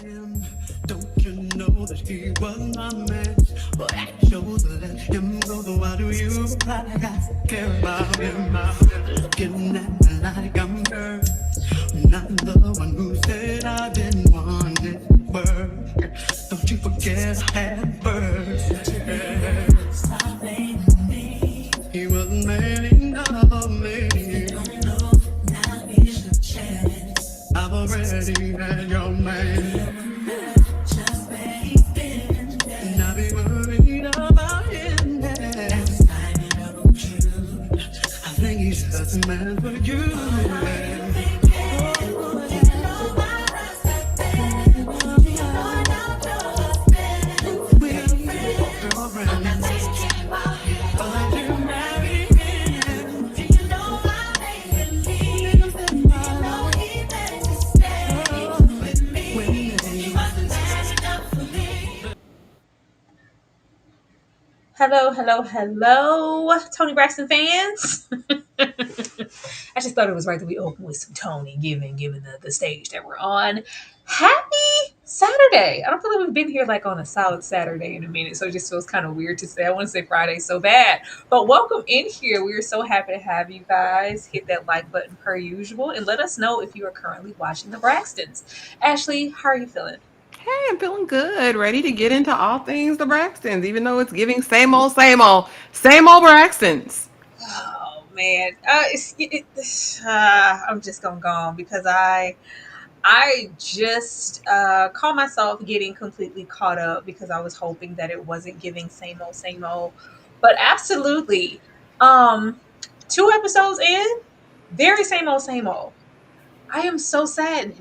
am. Don't you know that he was my man? But I chose to let him go. So why do you like I care about him? Looking at me like I'm hurt. Not the one who said I didn't want it to work. Don't you forget I had birds. Stop blaming me. He was made enough of me. You don't know, now here's the chance. I've already had your man. Just where he's been. And I'll be worried about him. Next time you know the truth. I think he's just a man for you. Hello, hello, hello, Toni Braxton fans. I just thought it was right that we open with some Toni, given the stage that we're on. Happy Saturday! I don't feel like we've been here like on a solid Saturday in a minute, so it just feels kind of weird to say. I want to say Friday so bad, but welcome in here. We are so happy to have you guys. Hit that like button per usual, and let us know if you are currently watching the Braxtons. Ashley, how are you feeling? Hey, I'm feeling good. Ready to get into all things the Braxtons, even though it's giving same old Braxtons. Oh man, I'm just gonna go on because I just caught myself getting completely caught up because I was hoping that it wasn't giving same old, but absolutely, um, 2 episodes in, very same old. I am so sad.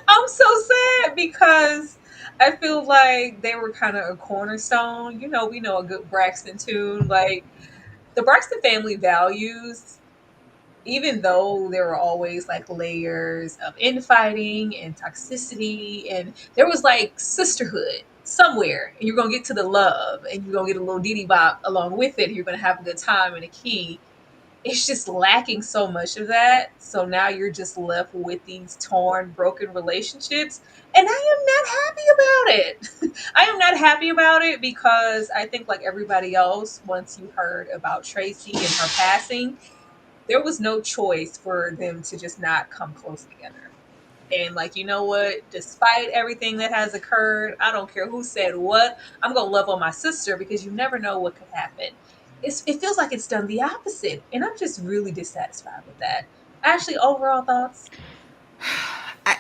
I'm so sad because I feel like they were kind of a cornerstone. You know, we know a good Braxton tune, like the Braxton Family Values, even though there were always like layers of infighting and toxicity, and there was like sisterhood somewhere, and you're gonna get to the love, and you're gonna get a little diddy bop along with it. And you're gonna have a good time and a key. It's just lacking so much of that. So now you're just left with these torn, broken relationships. And I am not happy about it. I am not happy about it because I think, like everybody else, once you heard about Traci and her passing, there was no choice for them to just not come close together. And like, you know what? Despite everything that has occurred, I don't care who said what. I'm gonna love on my sister because you never know what could happen. It feels like it's done the opposite, and I'm just really dissatisfied with that. Actually, overall thoughts. I,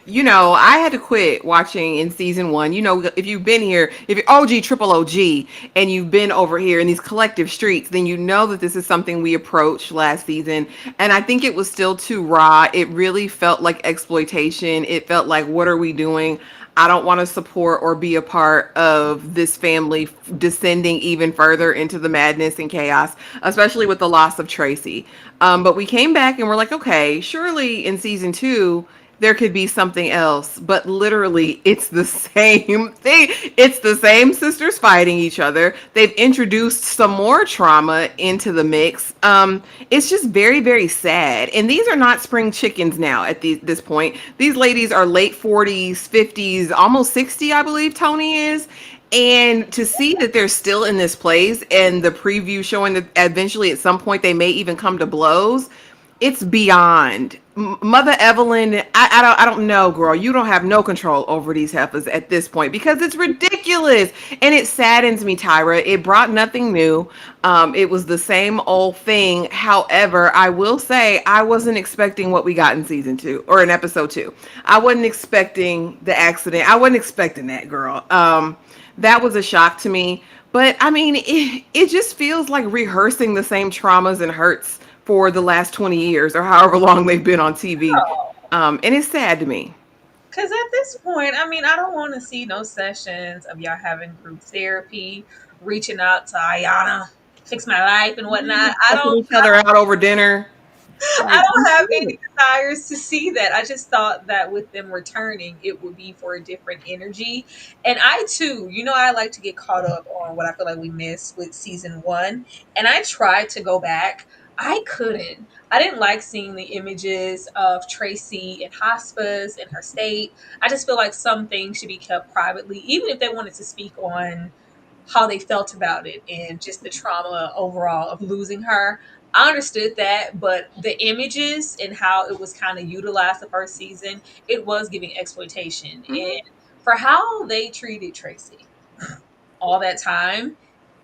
I had to quit watching in season one. If you've been here, if you're OG, triple OG, and you've been over here in these collective streets, then you know that this is something we approached last season. And I think it was still too raw. It really felt like exploitation. It felt like, what are we doing? I don't want to support or be a part of this family descending even further into the madness and chaos, especially with the loss of Traci. But we came back and we're like, okay, surely in season two, there could be something else, but literally it's the same thing. It's the same sisters fighting each other. They've introduced some more trauma into the mix. It's just very, very sad. And these are not spring chickens now at this point. These ladies are late 40s, 50s, almost 60, I believe Toni is. And to see that they're still in this place and the preview showing that eventually at some point they may even come to blows, it's beyond. Mother Evelyn, I don't know, girl. You don't have no control over these heifers at this point because it's ridiculous, and it saddens me, Tyra. It brought nothing new. It was the same old thing. However, I will say I wasn't expecting what we got in season two or in episode two. I wasn't expecting the accident. I wasn't expecting that, girl. That was a shock to me. But I mean, it just feels like rehearsing the same traumas and hurts for the last 20 years or however long they've been on TV. And it's sad to me. Because at this point, I mean, I don't want to see no sessions of y'all having group therapy, reaching out to Ayana, fix my life and whatnot. I Helping don't. each other out over dinner. I Like, don't have any desires to see that. I just thought that with them returning, it would be for a different energy. And I too, I like to get caught up on what I feel like we missed with season one. And I tried to go back. I couldn't. I didn't like seeing the images of Traci in hospice in her state. I just feel like some things should be kept privately, even if they wanted to speak on how they felt about it and just the trauma overall of losing her. I understood that, but the images and how it was kind of utilized the first season, it was giving exploitation. And for how they treated Traci all that time,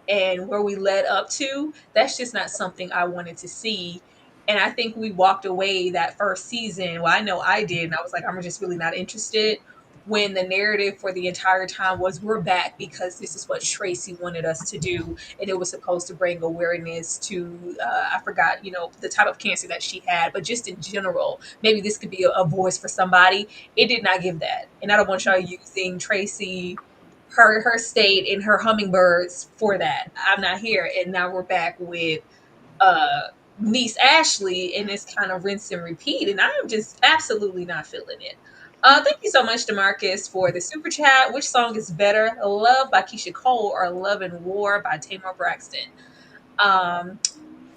and where we led up to, that's just not something I wanted to see. And I think we walked away that first season. Well, I know I did. And I was like, I'm just really not interested. When the narrative for the entire time was, we're back because this is what Traci wanted us to do. And it was supposed to bring awareness to, I forgot, the type of cancer that she had, but just in general, maybe this could be a voice for somebody. It did not give that. And I don't want y'all using Traci, her state and her hummingbirds for that. I'm not here. And now we're back with uh niece Ashley, and it's kind of rinse and repeat. And I'm just absolutely not feeling it. Thank you so much, Demarcus, for the super chat. Which song is better, Love by Keisha Cole or Love and War by Tamar Braxton? Um,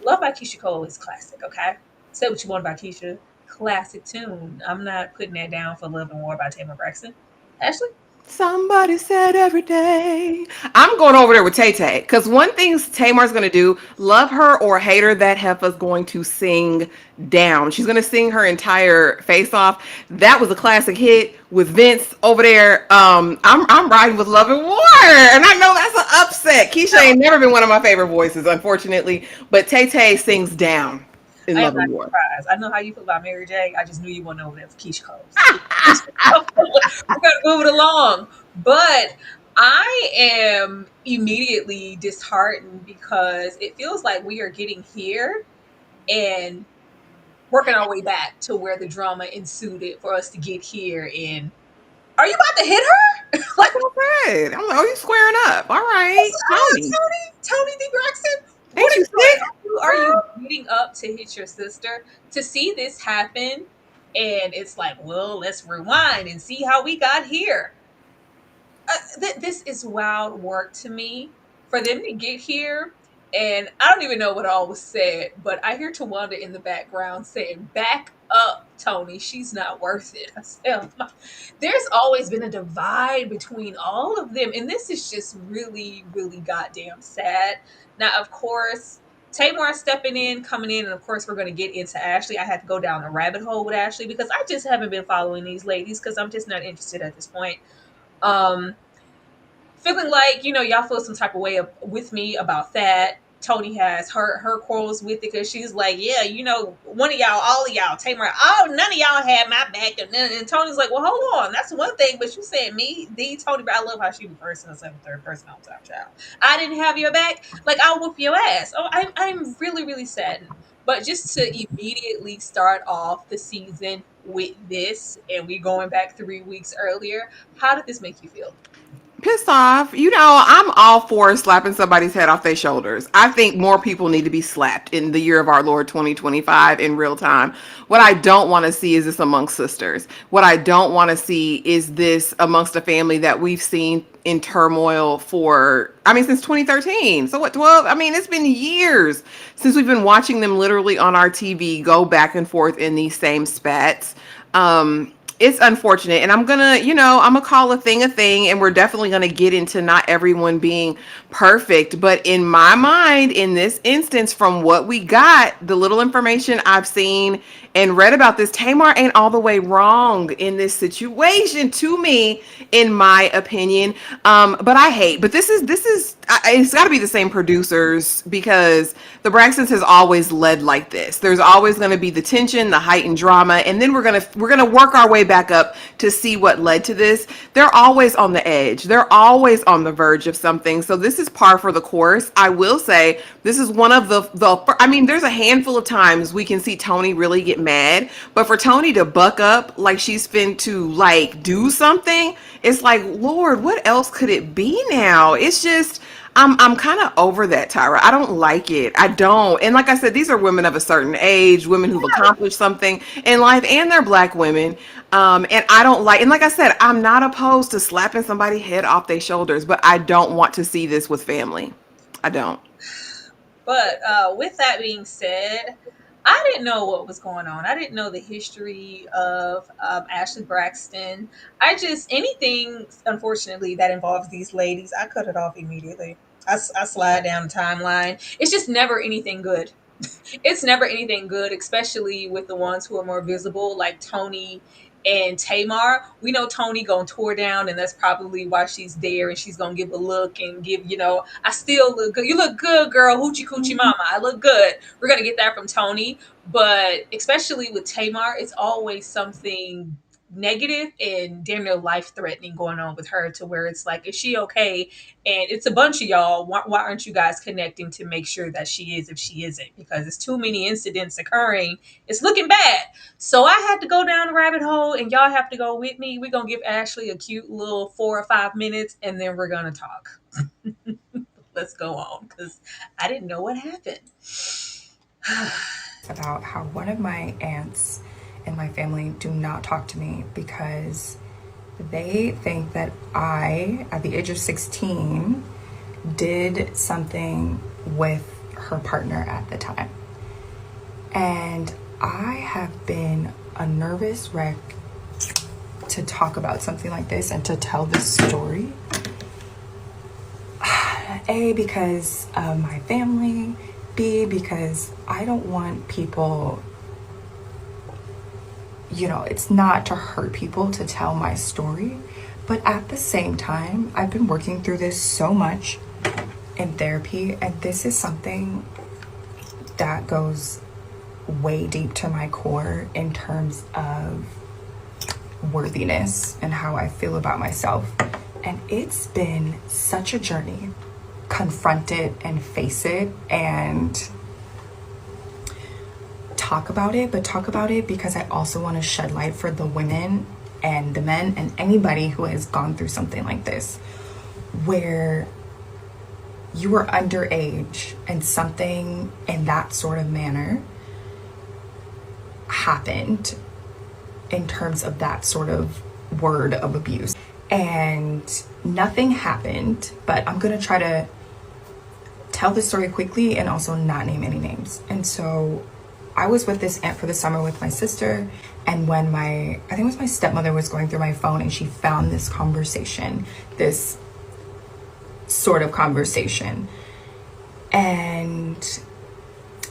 Love by Keisha Cole is classic, okay? Say what you want about Keisha. Classic tune. I'm not putting that down for Love and War by Tamar Braxton. Ashley? Somebody said every day. I'm going over there with Tay Tay because one thing Tamar's going to do, love her or hate her, that heifer's going to sing down. She's going to sing her entire face off. That was a classic hit with Vince over there. I'm riding with Love and War, and I know that's an upset. Keisha ain't never been one of my favorite voices, unfortunately, but Tay Tay sings down in I am Love not and War. surprised. I know how you feel about Mary J. I just knew you went over there for Keisha Cole. So we're gonna move it along. But I am immediately disheartened because it feels like we are getting here and working our way back to where the drama ensued it for us to get here. And are you about to hit her? Like, That's what I said. I'm like, oh, you squaring up. All right, Tony. Tony D. Braxton, what Ain't are you you doing? sick? Are you getting up to hit your sister? To see this happen, and it's like, well, let's rewind and see how we got here. This is wild work to me for them to get here. And I don't even know what all was said, but I hear Towanda in the background saying, "Back up, Tony. She's not worth it." I said, "Oh my." There's always been a divide between all of them. And this is just really, really goddamn sad. Now, of course, Tamar stepping in, coming in, and of course, we're going to get into Ashley. I had to go down a rabbit hole with Ashley because I just haven't been following these ladies because I'm just not interested at this point. Um, Feeling like y'all feel some type of way with me about that. Toni has her quarrels with it because she's like, yeah, one of y'all, all of y'all, Tamar, none of y'all had my back, and Tony's like, well, hold on, that's one thing, but you said me, the Toni, but I love how she refers to herself in third person all the time, child. I didn't have your back, like I'll whoop your ass. Oh, I'm really really saddened. But just to immediately start off the season with this, and we going back 3 weeks earlier, how did this make you feel? Pissed off. I'm all for slapping somebody's head off their shoulders. I think more people need to be slapped in the year of our Lord 2025 in real time. What I don't want to see is this amongst sisters. What I don't want to see is this amongst a family that we've seen in turmoil for, I mean, since 2013. So what, 12? I mean, it's been years since we've been watching them literally on our TV go back and forth in these same spats. It's unfortunate, and I'm gonna call a thing, and we're definitely gonna get into not everyone being perfect, but in my mind, in this instance, from what we got, the little information I've seen and read about this, Tamar ain't all the way wrong in this situation to me, in my opinion. But this is it's got to be the same producers because the Braxtons has always led like this. There's always going to be the tension, the heightened drama, and then we're gonna work our way back up to see what led to this. They're always on the edge. They're always on the verge of something. So this is par for the course. I will say this is one of the. I mean, there's a handful of times we can see Toni really get mad, but for Toni to buck up like she's fin to like do something, it's like, Lord, what else could it be now? It's just. I'm kind of over that, Tyra. I don't like it. I don't. And like I said, these are women of a certain age, women who've accomplished something in life, and they're black women. And I don't like, and like I said, I'm not opposed to slapping somebody's head off their shoulders, but I don't want to see this with family. I don't. But with that being said, I didn't know what was going on. I didn't know the history of Ashley Braxton. I just, anything, unfortunately, that involves these ladies, I cut it off immediately. I slide down the timeline. It's just never anything good. It's never anything good, especially with the ones who are more visible, like Toni and Tamar. We know Toni gonna tour down, and that's probably why she's there, and she's gonna give a look and give, I still look good. You look good, girl. Hoochie coochie mama. I look good. We're gonna get that from Toni, but especially with Tamar, it's always something negative and damn near life threatening going on with her, to where it's like, is she okay? And it's a bunch of y'all. Why aren't you guys connecting to make sure that she is, if she isn't? Because it's too many incidents occurring. It's looking bad. So I had to go down the rabbit hole, and y'all have to go with me. We're going to give Ashley a cute little 4 or 5 minutes, and then we're going to talk. Let's go on, because I didn't know what happened. About how one of my aunts in my family do not talk to me because they think that I, at the age of 16, did something with her partner at the time. And I have been a nervous wreck to talk about something like this and to tell this story. A, because of my family. B, because I don't want people, it's not to hurt people to tell my story. But at the same time, I've been working through this so much in therapy, and this is something that goes way deep to my core in terms of worthiness and how I feel about myself. And it's been such a journey. Confront it and face it and talk about it, but talk about it because I also want to shed light for the women and the men and anybody who has gone through something like this, where you were underage and something in that sort of manner happened in terms of that sort of word of abuse. And nothing happened, but I'm going to try to tell the story quickly and also not name any names. And so I was with this aunt for the summer with my sister, and when I think it was my stepmother was going through my phone, and she found this conversation, this sort of conversation, and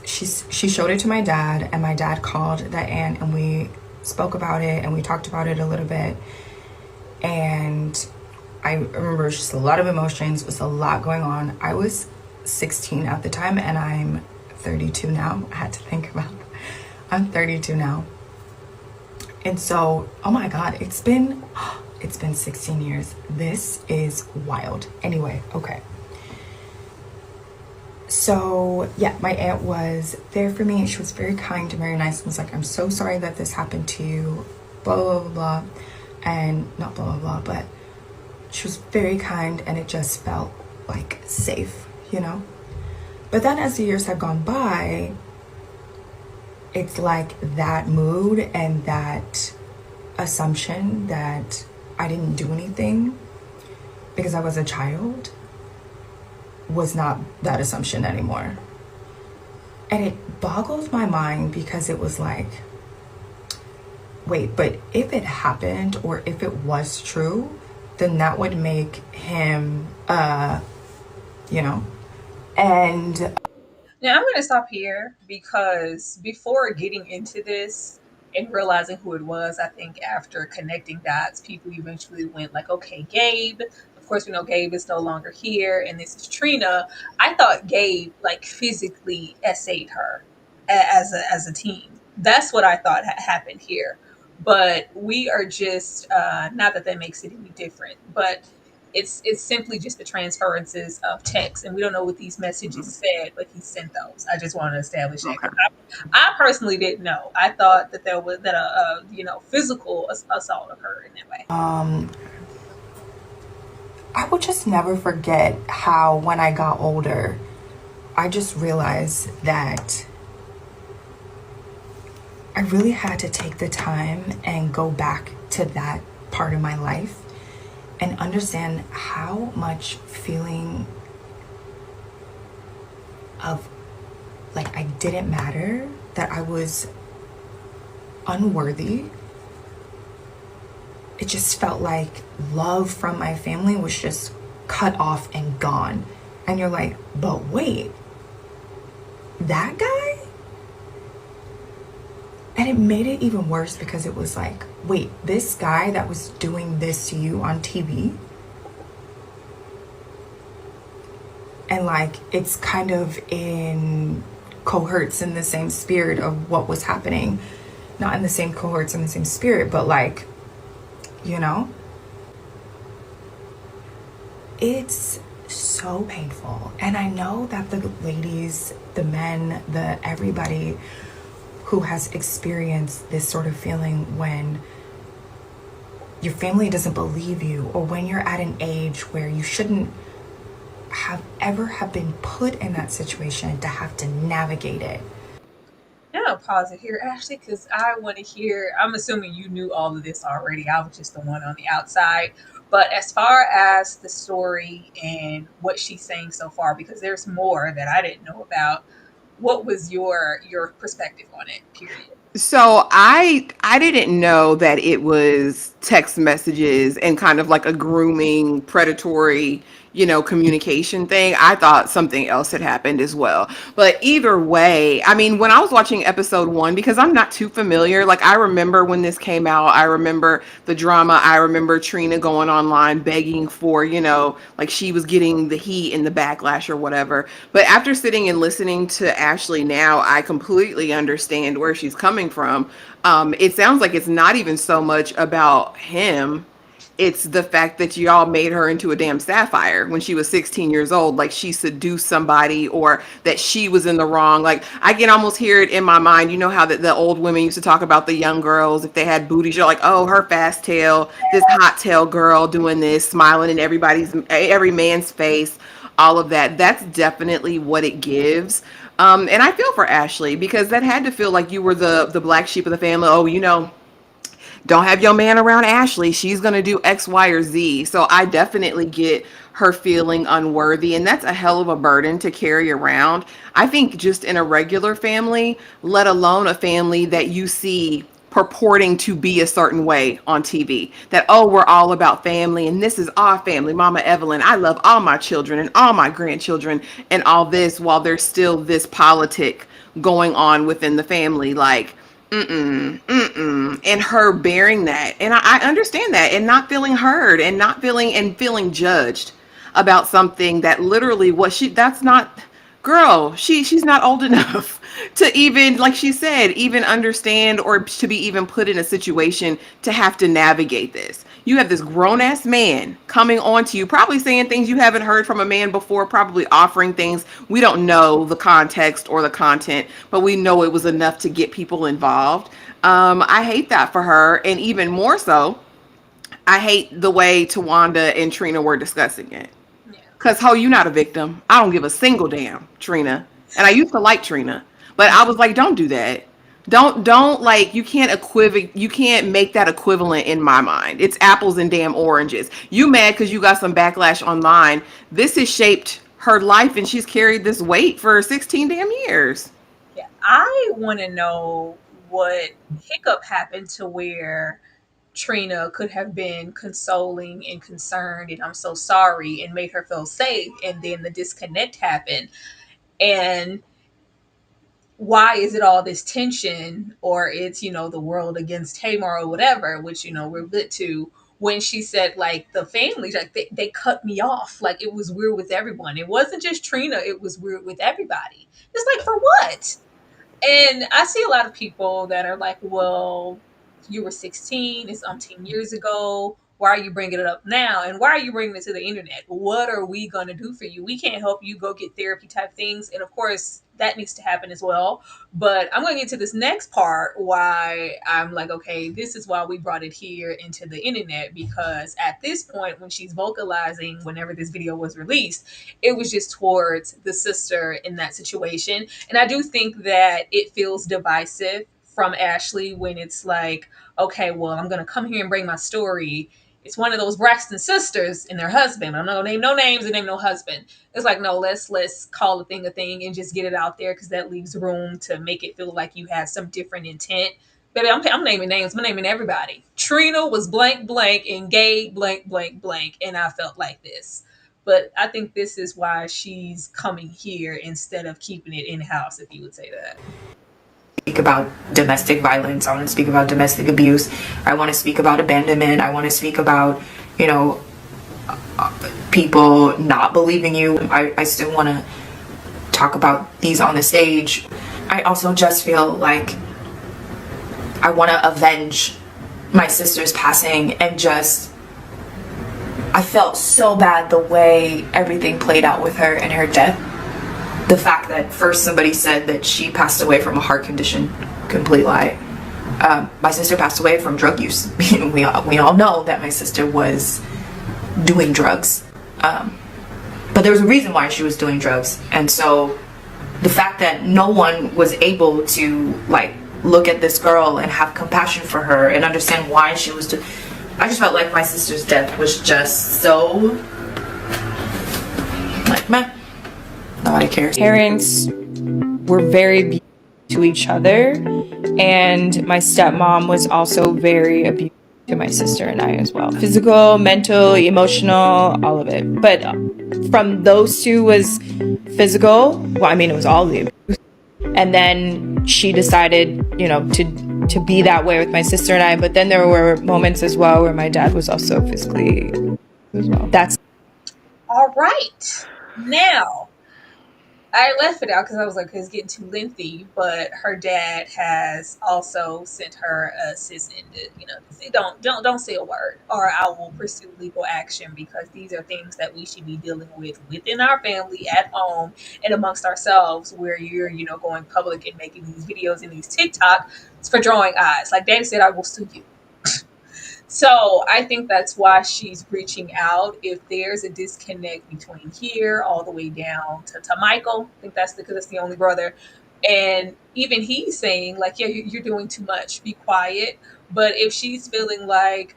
she showed it to my dad, and my dad called that aunt, and we spoke about it, and we talked about it a little bit. And I remember just a lot of emotions, was a lot going on. I was 16 at the time, and I'm 32 now. I had to think about that. I'm 32 now. And so, oh my God, it's been 16 years. This is wild. Anyway, okay. So yeah, my aunt was there for me. She was very kind and very nice and was like, I'm so sorry that this happened to you, blah, blah, blah, blah. And not blah, blah, blah, but she was very kind, and it just felt like safe, But then as the years have gone by, it's like that mood and that assumption that I didn't do anything because I was a child was not that assumption anymore. And it boggles my mind because it was like, wait, but if it happened or if it was true, then that would make him, and Now I'm going to stop here, because before getting into this and realizing who it was, I think after connecting dots, people eventually went like, okay, Gabe. Of course, we know Gabe is no longer here, and this is Trina. I thought Gabe like physically essayed her as a team. That's what I thought happened here. But we are just not that makes it any different, but it's simply just the transferences of text, and we don't know what these messages said, but he sent those. I just want to establish that, Okay. because I personally didn't know. I thought that there was that a physical assault occurred in that way. I will just never forget how when I got older, I just realized that I really had to take the time and go back to that part of my life and understand how much feeling of like I didn't matter, that I was unworthy. It just felt like love from my family was just cut off and gone. And you're like, but wait, that guy? And it made it even worse because it was like, wait, this guy that was doing this to you on TV? And like, it's kind of in cohorts in the same spirit of what was happening. Not in the same cohorts, in the same spirit, but like, you know? It's so painful. And I know that the ladies, the men, the everybody who has experienced this sort of feeling when your family doesn't believe you, or when you're at an age where you shouldn't have been put in that situation to have to navigate it. I'm gonna pause it here, Ashley, because I want to hear. I'm assuming you knew all of this already. I was just the one on the outside. But as far as the story and what she's saying so far, because there's more that I didn't know about, what was your perspective on it? Period. So I didn't know that it was text messages and kind of like a grooming predatory, communication thing. I thought something else had happened as well. But either way, I mean, when I was watching episode 1, because I'm not too familiar, like I remember when this came out, I remember the drama, I remember Trina going online begging for, like she was getting the heat and the backlash or whatever. But after sitting and listening to Ashley now, I completely understand where she's coming from. It sounds like it's not even so much about him. It's the fact that y'all made her into a damn sapphire when she was 16 years old. Like she seduced somebody, or that she was in the wrong. Like I can almost hear it in my mind. You know how the old women used to talk about the young girls if they had booties. You're like, oh, her fast tail, this hot tail girl doing this, smiling in every man's face. All of that. That's definitely what it gives. And I feel for Ashley because that had to feel like you were the black sheep of the family. Oh, don't have your man around Ashley. She's going to do X, Y, or Z. So I definitely get her feeling unworthy. And that's a hell of a burden to carry around. I think just in a regular family, let alone a family that you see purporting to be a certain way on TV. That, oh, we're all about family and this is our family. Mama Evelyn, I love all my children and all my grandchildren and all this, while there's still this politic going on within the family. Like, and her bearing that, and I understand that, and not feeling heard, and not feeling judged about something that literally was she that's not girl, she's not old enough to even, like she said, even understand, or to be even put in a situation to have to navigate this. You have this grown ass man coming on to you, probably saying things you haven't heard from a man before, probably offering things. We don't know the context or the content, but we know it was enough to get people involved. I hate that for her. And even more so, I hate the way Towanda and Trina were discussing it. Yeah. Cause ho, you not a victim. I don't give a single damn, Trina. And I used to like Trina, but I was like, don't do that. Don't like, you can't make that equivalent in my mind. It's apples and damn oranges. You mad because you got some backlash online. This has shaped her life and she's carried this weight for 16 damn years. Yeah. I want to know what hiccup happened to where Trina could have been consoling and concerned and I'm so sorry and made her feel safe, and then the disconnect happened. And why is it all this tension, or it's, the world against Tamar or whatever, which, we're good to, when she said like the family, like they cut me off. Like it was weird with everyone. It wasn't just Trina, it was weird with everybody. It's like, for what? And I see a lot of people that are like, well, you were 16, it's umpteen years ago. Why are you bringing it up now? And why are you bringing it to the internet? What are we going to do for you? We can't help you go get therapy type things. And of course, that needs to happen as well. But I'm going to get to this next part why I'm like, okay, this is why we brought it here into the internet. Because at this point, when she's vocalizing, whenever this video was released, it was just towards the sister in that situation. And I do think that it feels divisive from Ashley when it's like, okay, well, I'm going to come here and bring my story. it's one of those Braxton sisters and their husband. I'm not gonna name no names and name no husband. It's like, no, let's call a thing and just get it out there because that leaves room to make it feel like you had some different intent. Baby, I'm naming names. I'm naming everybody. Trina was blank blank and gay blank blank blank, and I felt like this. But I think this is why she's coming here instead of keeping it in house, if you would say that. Speak about domestic violence. I want to speak about domestic abuse. I want to speak about abandonment. I want to speak about, you know, people not believing you. I still want to talk about these on the stage. I also just feel like I want to avenge my sister's passing, and just I felt so bad the way everything played out with her and her death. The fact that first somebody said that she passed away from a heart condition, complete lie. My sister passed away from drug use. we all know that my sister was doing drugs, but there was a reason why she was doing drugs. And so the fact that no one was able to like look at this girl and have compassion for her and understand why she was doing, I just felt like my sister's death was just so like, meh, nobody cares. Parents were very abusive to each other, and my stepmom was also very abusive to my sister and I as well. Physical, mental, emotional, all of it. But from those two was physical. Well, I mean, it was all the abuse. And then she decided, you know, to be that way with my sister and I. But then there were moments as well where my dad was also physically as well. That's all right. Now, I left it out because I was like, it's getting too lengthy. But her dad has also sent her a cease and you know, say, don't say a word, or I will pursue legal action, because these are things that we should be dealing with within our family, at home, and amongst ourselves. Where you're, you know, going public and making these videos and these TikTok for drawing eyes. Like Daddy said, I will sue you. So I think that's why she's reaching out. If there's a disconnect between here all the way down to Michael, I think that's because it's the only brother. And even he's saying like, yeah, you're doing too much. Be quiet. But if she's feeling like,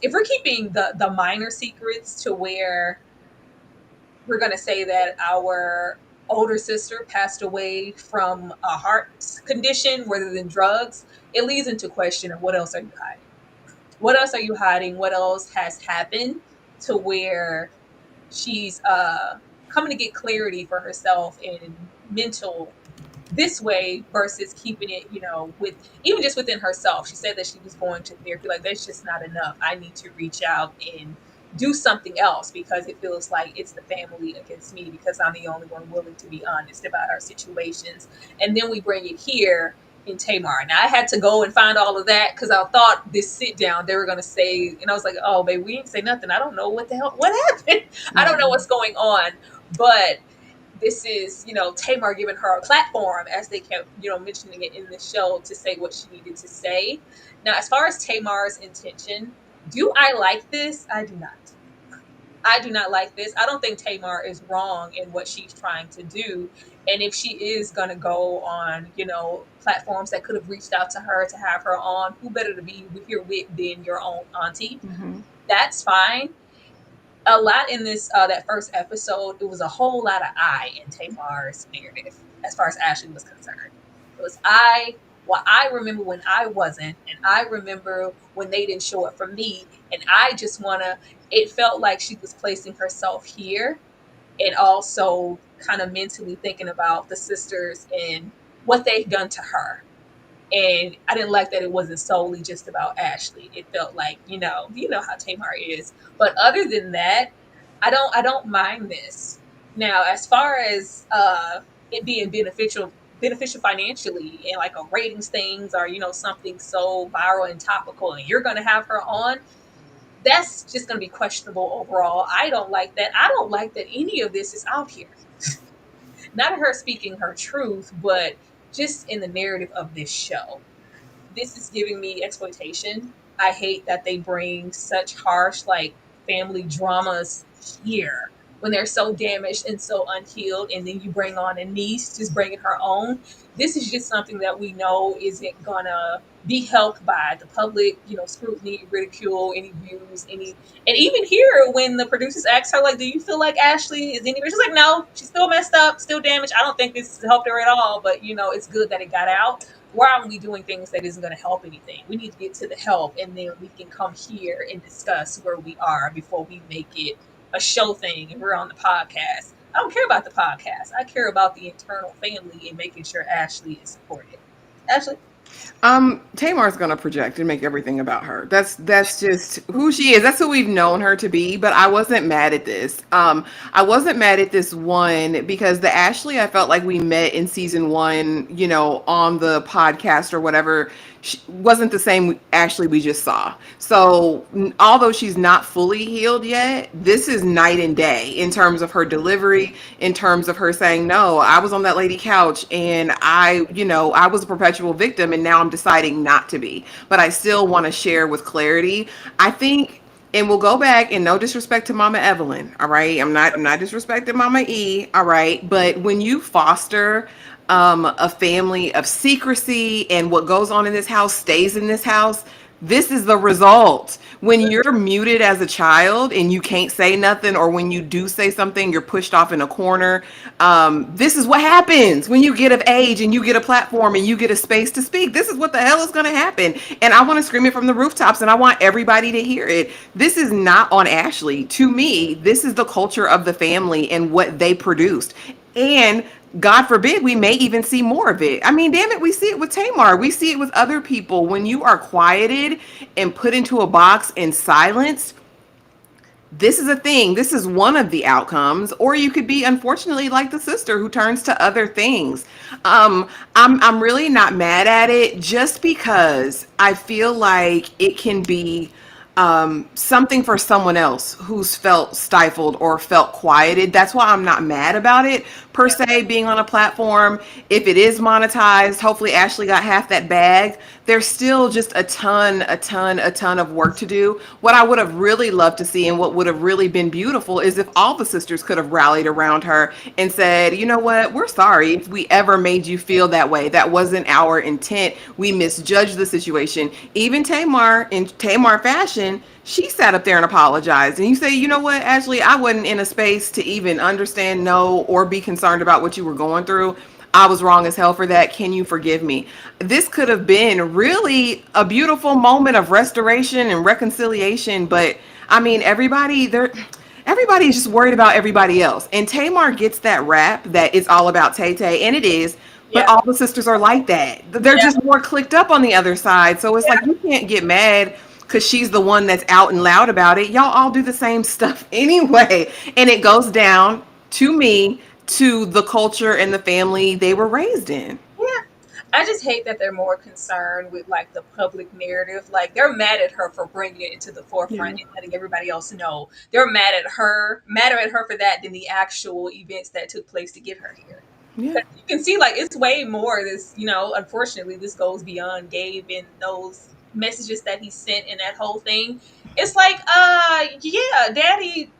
if we're keeping the minor secrets to where we're going to say that our older sister passed away from a heart condition rather than drugs, it leads into question of what else are you hiding? What else are you hiding? What else has happened to where she's coming to get clarity for herself and mental this way versus keeping it, you know, with even just within herself. She said that she was going to therapy. Like, that's just not enough. I need to reach out and do something else, because it feels like it's the family against me, because I'm the only one willing to be honest about our situations. And then we bring it here in Tamar. Now I had to go and find all of that because I thought this sit down they were going to say, and I was like, oh, baby, we didn't say nothing. I don't know what the hell, what happened. I don't know what's going on. But this is, you know, Tamar giving her a platform, as they kept, you know, mentioning it in the show, to say what she needed to say. Now, as far as Tamar's intention, do I like this? I do not. I do not like this. I don't think Tamar is wrong in what she's trying to do. And if she is going to go on, you know, platforms that could have reached out to her to have her on, who better to be here with than your own auntie? Mm-hmm. That's fine. A lot in this, that first episode, it was a whole lot of I in Tamar's narrative as far as Ashley was concerned. It was I remember when I wasn't, and I remember when they didn't show up for me, and I just it felt like she was placing herself here, and also kind of mentally thinking about the sisters and what they've done to her. And I didn't like that it wasn't solely just about Ashley. It felt like, you know how Tamar is. But other than that, I don't mind this. Now, as far as it being beneficial financially, and like a ratings things, or, you know, something so viral and topical, and you're going to have her on, that's just going to be questionable overall. I don't like that. I don't like that any of this is out here. Not her speaking her truth, but just in the narrative of this show. This is giving me exploitation. I hate that they bring such harsh, like, family dramas here. when they're so damaged and so unhealed, and then you bring on a niece just bringing her own. This is just something that we know isn't gonna be helped by the public, scrutiny, ridicule, any views, any. And even here, when the producers asked her, like, do you feel like Ashley is any? She's like, no, she's still messed up, still damaged. I don't think this helped her at all, but it's good that it got out. Why aren't we doing things that isn't going to help anything? We need to get to the help, and then we can come here and discuss where we are before we make it a show thing and we're on the podcast. I don't care about the podcast. I care about the internal family and making sure Ashley is supported. Ashley? Tamar's gonna project and make everything about her. That's just who she is. That's who we've known her to be. But I wasn't mad at this. I wasn't mad at this one because the Ashley I felt like we met in season one, on the podcast or whatever, wasn't the same Ashley we just saw. So although she's not fully healed yet, this is night and day in terms of her delivery, in terms of her saying, no, I was on that lady couch and I was a perpetual victim and now I'm deciding not to be. But I still want to share with clarity. I think, and we'll go back, and no disrespect to Mama Evelyn, all right? I'm not disrespecting Mama E, all right? But when you foster a family of secrecy and what goes on in this house stays in this house, this is the result. When you're muted as a child and you can't say nothing, or when you do say something, you're pushed off in a corner. This is what happens when you get of age and you get a platform and you get a space to speak. This is what the hell is going to happen. And I want to scream it from the rooftops and I want everybody to hear it. This is not on Ashley. To me, this is the culture of the family and what they produced. And God forbid, we may even see more of it. I mean, damn it, we see it with Tamar. We see it with other people. When you are quieted and put into a box and silenced, this is a thing. This is one of the outcomes. Or you could be, unfortunately, like the sister who turns to other things. I'm really not mad at it, just because I feel like it can be something for someone else who's felt stifled or felt quieted. That's why I'm not mad about it per se being on a platform. If it is monetized, hopefully Ashley got half that bag. There's still just a ton of work to do. What I would have really loved to see, and what would have really been beautiful, is if all the sisters could have rallied around her and said, you know what, we're sorry if we ever made you feel that way. That wasn't our intent. We misjudged the situation. Even Tamar, in Tamar fashion, she sat up there and apologized. And you say, you know what, Ashley, I wasn't in a space to even understand, know, or be concerned about what you were going through. I was wrong as hell for that. Can you forgive me? This could have been really a beautiful moment of restoration and reconciliation. But I mean, everybody's just worried about everybody else. And Tamar gets that rap that it's all about Tay Tay, and it is. But Yeah. all the sisters are like that. They're Yeah. just more clicked up on the other side. So it's like you can't get mad because she's the one that's out and loud about it. Y'all all do the same stuff anyway. And it goes down to me, to the culture and the family they were raised in. Yeah. I just hate that they're more concerned with like the public narrative. Like they're mad at her for bringing it into the Yeah. forefront and letting everybody else know. They're madder at her for that than the actual events that took place to get her here. Yeah. 'Cause you can see like it's way more. This, unfortunately, this goes beyond Gabe and those messages that he sent and that whole thing. It's like, yeah, Daddy,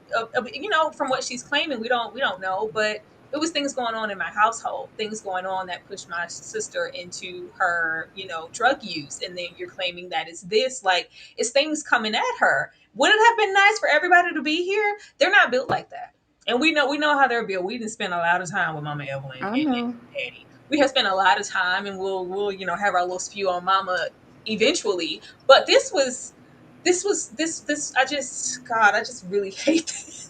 from what she's claiming, we don't know, but it was things going on in my household, things going on that pushed my sister into her, drug use, and then you're claiming that it's this, like, it's things coming at her. Would it have been nice for everybody to be here? They're not built like that. And we know how they're built. We didn't spend a lot of time with Mama Evelyn I and know. Daddy. We have spent a lot of time, and we'll have our little spew on Mama eventually. But this. I just really hate this.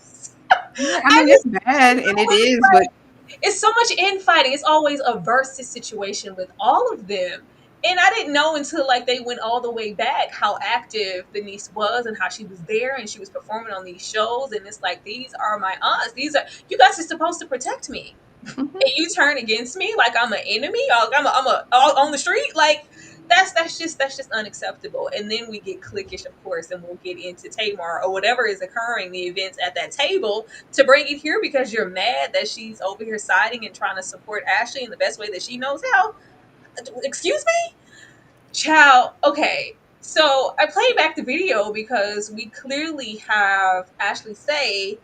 Yeah, I I mean, it's just bad and it is, but It's so much infighting. It's always a versus situation with all of them. And I didn't know until like they went all the way back how active the niece was and how she was there and she was performing on these shows. And it's like, these are my aunts. You guys are supposed to protect me. And you turn against me like I'm an enemy. I'm a on the street. Like that's just unacceptable. And then we get cliquish, of course, and we'll get into Tamar or whatever is occurring, the events at that table, to bring it here because you're mad that she's over here siding and trying to support Ashley in the best way that she knows how. Excuse me? Child, okay. So I played back the video because we clearly have Ashley say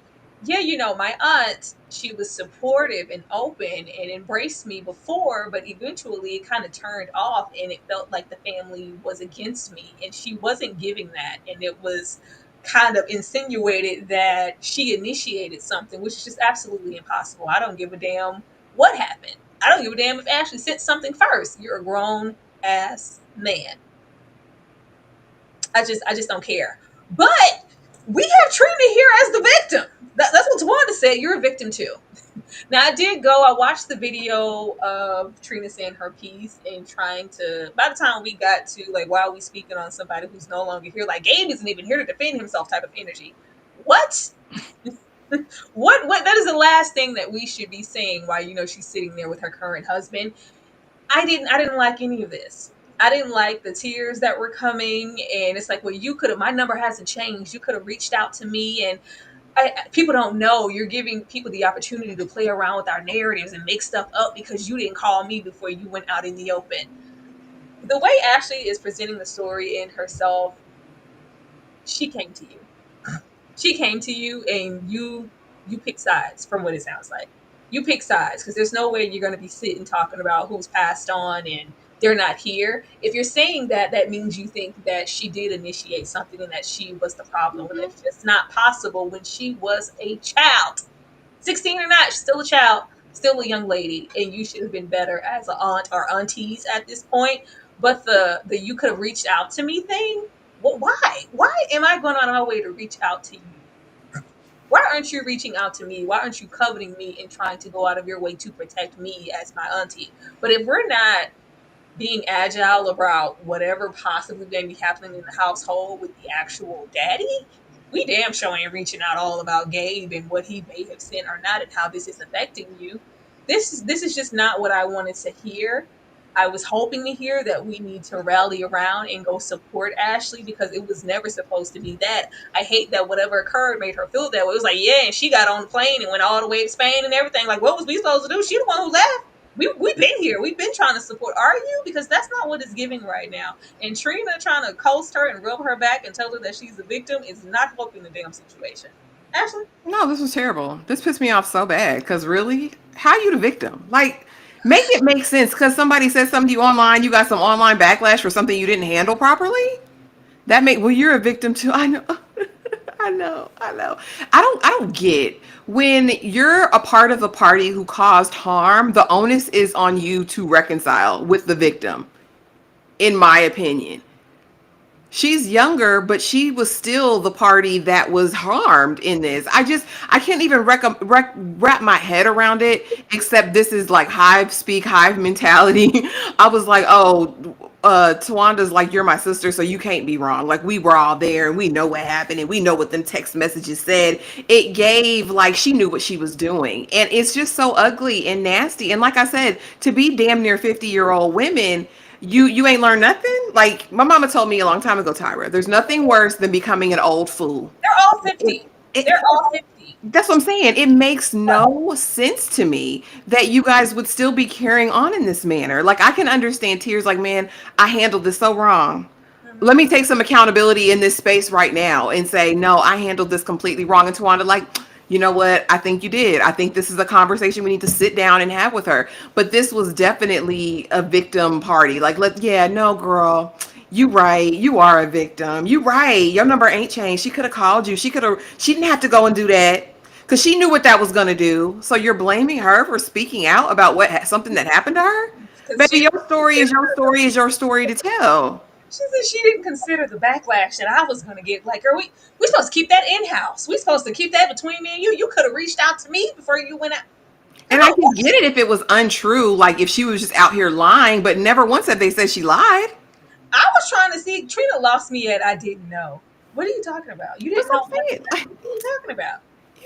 yeah, my aunt, she was supportive and open and embraced me before, but eventually it kind of turned off and it felt like the family was against me and she wasn't giving that. And it was kind of insinuated that she initiated something, which is just absolutely impossible. I don't give a damn what happened. I don't give a damn if Ashley sent something first. You're a grown ass man. I just don't care. But we have Trina here as the victim. That's what Towanda said. You're a victim too. Now I did go. I watched the video of Trina saying her piece and trying to. By the time we got to like, why are we speaking on somebody who's no longer here? Like Gabe isn't even here to defend himself. Type of energy. What? What? That is the last thing that we should be saying. While she's sitting there with her current husband. I didn't like any of this. I didn't like the tears that were coming, and it's like, well, you could have. My number hasn't changed. You could have reached out to me, and people don't know you're giving people the opportunity to play around with our narratives and make stuff up because you didn't call me before you went out in the open. The way Ashley is presenting the story in herself, she came to you. She came to you, and you pick sides from what it sounds like. You pick sides because there's no way you're going to be sitting talking about who's passed on and they're not here. If you're saying that, that means you think that she did initiate something and that she was the problem. And it's just not possible when she was a child. 16 or not, she's still a child, still a young lady, and you should have been better as an aunt or aunties at this point. But the you could have reached out to me thing, well, why am I going on my way to reach out to you? Why aren't you reaching out to me? Why aren't you coveting me and trying to go out of your way to protect me as my auntie? But if we're not being agile about whatever possibly may be happening in the household with the actual daddy, we damn sure ain't reaching out all about Gabe and what he may have sent or not and how this is affecting you. This is just not what I wanted to hear. I was hoping to hear that we need to rally around and go support Ashley because it was never supposed to be that. I hate that whatever occurred made her feel that way. It was like, yeah, and she got on the plane and went all the way to Spain and everything. Like, what was we supposed to do? She the one who left. We've been here. We've been trying to support. Are you? Because that's not what it's giving right now. And Trina trying to coast her and rub her back and tell her that she's a victim is not helping the damn situation. Ashley? No, this was terrible. This pissed me off so bad. Because really, how you the victim? Like, make it make sense. Because somebody said something to you online, you got some online backlash for something you didn't handle properly. That make well, you're a victim too. I know. I know. I know. I don't get when you're a part of the party who caused harm, the onus is on you to reconcile with the victim, in my opinion. She's younger, but she was still the party that was harmed in this. I can't even wrap my head around it, except this is like hive speak, hive mentality. I was like, oh, Tawanda's like, you're my sister, so you can't be wrong. Like, we were all there and we know what happened and we know what them text messages said. It gave like she knew what she was doing. And it's just so ugly and nasty. And like I said, to be damn near 50-year-old women, you ain't learned nothing. Like my mama told me a long time ago, Tyra, there's nothing worse than becoming an old fool. They're all It, 50. it, They're all 50. that's what I'm saying. It makes no sense to me that you guys would still be carrying on in this manner. Like I can understand tears like, man, I handled this so wrong. Let me take some accountability in this space right now and say, no, I handled this completely wrong. And Tawanda, like, you know what? I think you did. I think this is a conversation we need to sit down and have with her. But this was definitely a victim party. Like, yeah, no, girl, you right. You are a victim. You right. Your number ain't changed. She could have called you. She didn't have to go and do that because she knew what that was going to do. So you're blaming her for speaking out about something that happened to her? Because Baby, your story is your story is your story to tell. she said she didn't consider the backlash that I was going to get. Like, we supposed to keep that in house. We supposed to keep that between me and you. You could have reached out to me before you went out. And I can get it if it was untrue, like if she was just out here lying, but never once have they said she lied. I was trying to see. Trina lost me at I didn't know. What are you talking about? You That's didn't know what I'm nothing. saying. What are you talking about?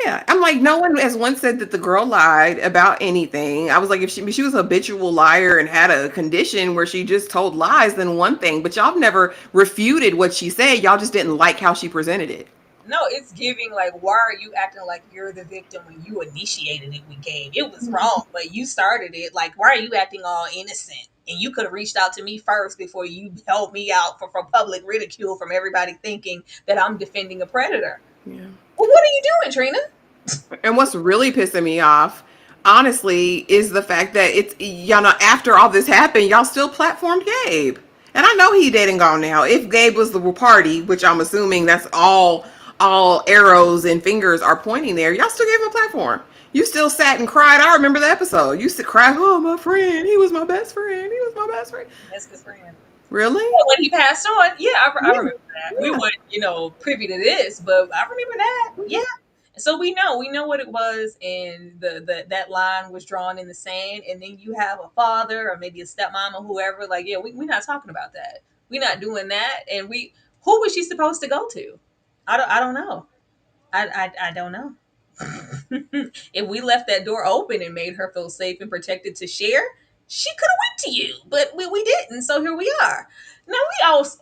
Yeah, I'm like, no one has once said that the girl lied about anything. I was like, if she was a habitual liar and had a condition where she just told lies, then one thing. But y'all have never refuted what she said. Y'all just didn't like how she presented it. No, it's giving like, why are you acting like you're the victim when you initiated it with Gabe? It was wrong, but you started it. Like, why are you acting all innocent? And you could have reached out to me first before you held me out for public ridicule from everybody thinking that I'm defending a predator. Yeah. Well, what are you doing, Trina? And what's really pissing me off, honestly, is the fact that it's, y'all know, after all this happened, y'all still platformed Gabe. And I know he dead and gone now. If Gabe was the party, which I'm assuming that's all arrows and fingers are pointing there, y'all still gave him a platform. You still sat and cried. I remember the episode. You used to cry, oh, my friend. He was my best friend. He was my best friend. That's his friend. Really? When he passed on, yeah, I Yeah. remember that. We Yeah. weren't, privy to this, but I remember that. Yeah. So we know what it was, and the that line was drawn in the sand. And then you have a father or maybe a stepmom or whoever, like, yeah, we're not talking about that. We're not doing that. And who was she supposed to go to? I don't know. I don't know. If we left that door open and made her feel safe and protected to share, she could have went to you, but we didn't. So here we are. Now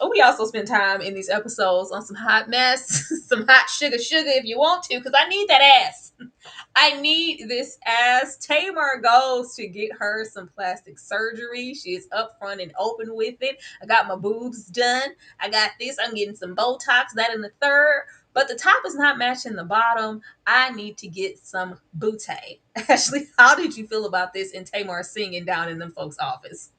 we also spend time in these episodes on some hot mess, some hot sugar, if you want to, because I need that ass. I need this ass. Tamar goes to get her some plastic surgery. She is upfront and open with it. I got my boobs done. I got this. I'm getting some Botox, that and the third. But the top is not matching the bottom. I need to get some booty. Ashley, how did you feel about this and Tamar singing down in them folks' office?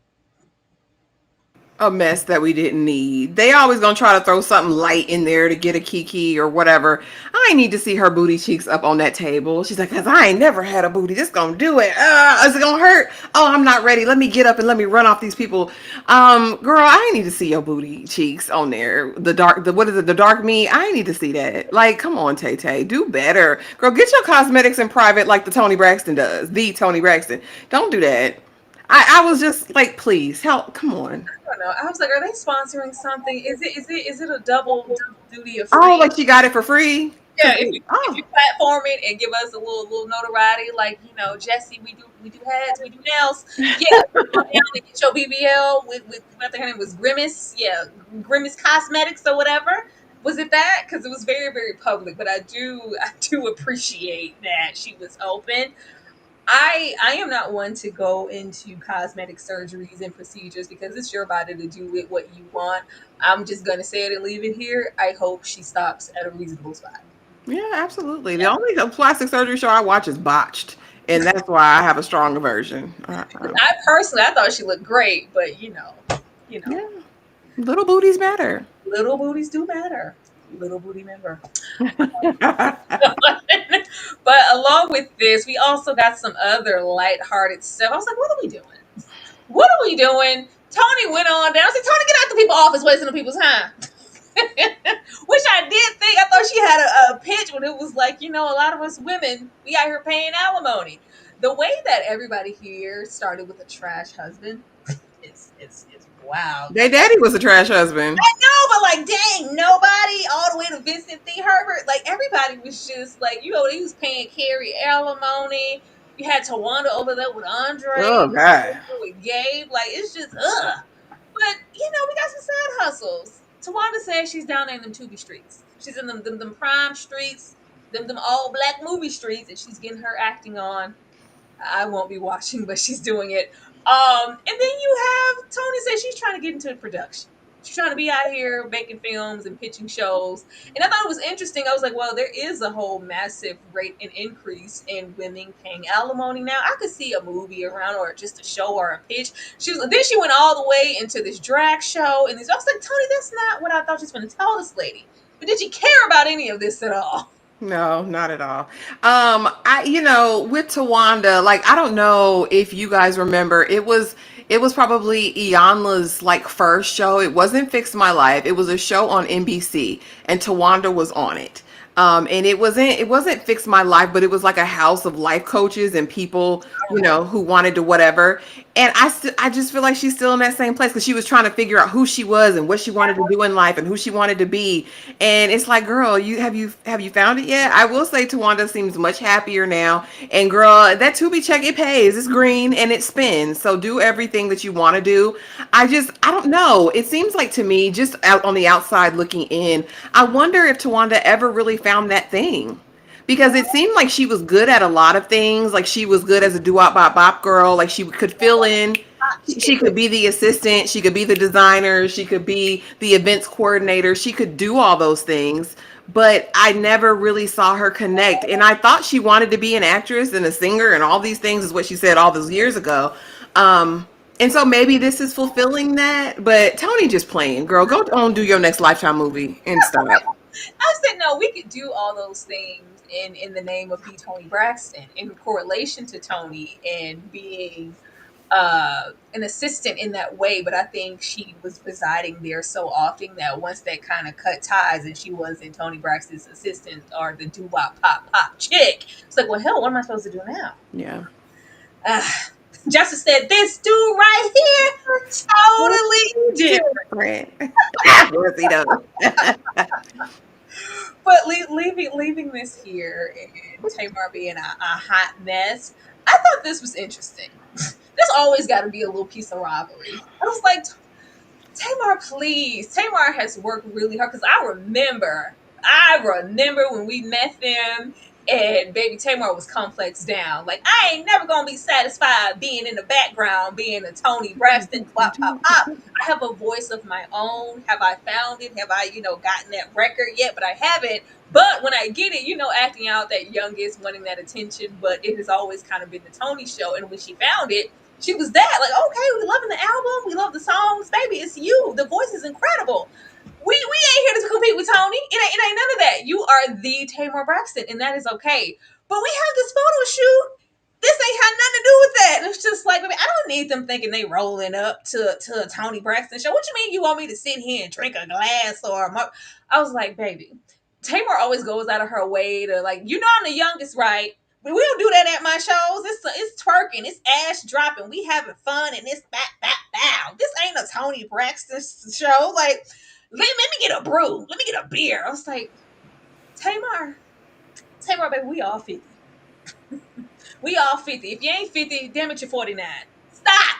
A mess that we didn't need. They always gonna try to throw something light in there to get a kiki or whatever. I need to see her booty cheeks up on that table. She's like, cause I ain't never had a booty. This gonna do it. Is it gonna hurt? Oh, I'm not ready. Let me get up and let me run off these people. Girl, I need to see your booty cheeks on there. The dark, the what is it? The dark me. I need to see that. Like, come on, Tay Tay, do better, girl. Get your cosmetics in private, like the Toni Braxton does. The Toni Braxton. Don't do that. I was just like, please help. Come on. I don't know. I was like, are they sponsoring something? Is it a double duty of Oh, free? like she got it for free? Yeah, Cause if you platform it and give us a little notoriety, like, Jesse, we do heads, we do nails. Yeah, come down and get your BBL with I think her name was Grimace. Yeah, Grimace Cosmetics or whatever. Was it that? Because it was very very public. But I do appreciate that she was open. I am not one to go into cosmetic surgeries and procedures because it's your body to do with what you want. I'm just gonna say it and leave it here. I hope she stops at a reasonable spot. yeah, absolutely. The only plastic surgery show I watch is Botched, and that's why I have a strong aversion. I thought she looked great, but you know, Yeah, little booties matter. little booties do matter. Little booty member. But along with this, we also got some other lighthearted stuff. I was like, what are we doing? What are we doing? Toni went on down. I said, Toni, get out the people's office, wasting the people's time. Which I did think. I thought she had a pitch when it was like, a lot of us women, we out here paying alimony. The way that everybody here started with a trash husband, it's wow. Their daddy was a trash husband. I know, but like, dang, nobody all the way to Vincent Th. Herbert. Like, everybody was just like, they was paying Carrie alimony. You had Towanda over there with Andre. Oh God. With Gabe. Like, it's just, ugh. But, we got some side hustles. Towanda says she's down there in them Tubi streets. She's in them prime streets, them all black movie streets, and she's getting her acting on. I won't be watching, but she's doing it. And then you have Toni says she's trying to get into production. She's trying to be out here making films and pitching shows. And I thought it was interesting. I was like, well, there is a whole massive rate and increase in women paying alimony now. I could see a movie around or just a show or a pitch. Then she went all the way into this drag show. And I was like, Toni, that's not what I thought she was going to tell this lady. But did you care about any of this at all? No, not at all. With Towanda, like, I don't know if you guys remember, it was probably Iyanla's like first show. It wasn't Fix My Life. It was a show on NBC, and Towanda was on it. And it wasn't Fix My Life, but it was like a house of life coaches and people, who wanted to whatever. And I just feel like she's still in that same place because she was trying to figure out who she was and what she wanted to do in life and who she wanted to be. And it's like, girl, have you found it yet? I will say Towanda seems much happier now. And girl, that Tubi check, it pays. It's green and it spins. So do everything that you want to do. I don't know. It seems like to me, just out on the outside looking in, I wonder if Towanda ever really found that thing. Because it seemed like she was good at a lot of things. Like she was good as a doo-wop bop bop girl. Like she could fill in. She could be the assistant, she could be the designer, she could be the events coordinator, she could do all those things. But I never really saw her connect. And I thought she wanted to be an actress and a singer and all these things, is what she said all those years ago. And so maybe this is fulfilling that. But Toni just playing, girl. Go on, do your next Lifetime movie and stop. I said no, we could do all those things in the name of the Toni Braxton, in correlation to Toni and being an assistant in that way. But I think she was residing there so often that once that kind of cut ties and she wasn't Toni Braxton's assistant or the doo wop pop pop chick, it's like, well, hell, what am I supposed to do now? Yeah. Uh, Justice said, this dude right here, totally different. Yes, he does. But leaving this here and Tamar being a hot mess, I thought this was interesting. There's always got to be a little piece of rivalry. I was like, Tamar, please. Tamar has worked really hard because I remember when we met them and baby Tamar was complex down. Like, I ain't never gonna be satisfied being in the background, being a Toni Braxton, pop, pop, pop. I have a voice of my own. Have I found it? Have I, gotten that record yet? But I haven't. But when I get it, acting out that youngest, wanting that attention, but it has always kind of been the Toni show. And when she found it, she was that. Like, okay, we loving the album, we love the songs, baby. It's you. The voice is incredible. We ain't here to compete with Toni. It ain't none of that. You are the Tamar Braxton, and that is okay. But we have this photo shoot. This ain't had nothing to do with that. And it's just like, I don't need them thinking they rolling up to a Toni Braxton show. What you mean you want me to sit here and drink a glass or I was like, baby, Tamar always goes out of her way to I'm the youngest, right? But we don't do that at my shows. It's twerking, it's ass dropping, we having fun, and it's bow. This ain't a Toni Braxton show. Like, let me get a brew. Let me get a beer. I was like, Tamar, baby, we all 50. We all 50. If you ain't 50, damn it, you're 49. Stop.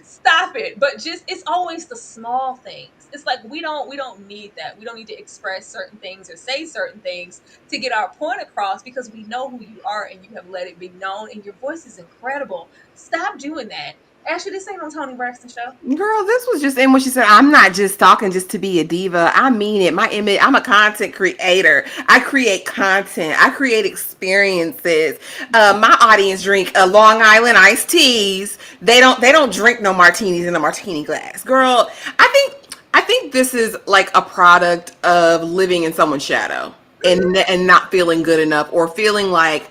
Stop it. But just, it's always the small things. It's like we don't need that. We don't need to express certain things or say certain things to get our point across, because we know who you are and you have let it be known, and your voice is incredible. Stop doing that. Actually, this ain't on Toni Braxton show. Girl, this was just in when she said, I'm not just talking just to be a diva. I mean it. My image, I'm a content creator. I create content. I create experiences. My audience drink Long Island iced teas. They don't drink no martinis in a martini glass. Girl, I think this is like a product of living in someone's shadow and not feeling good enough, or feeling like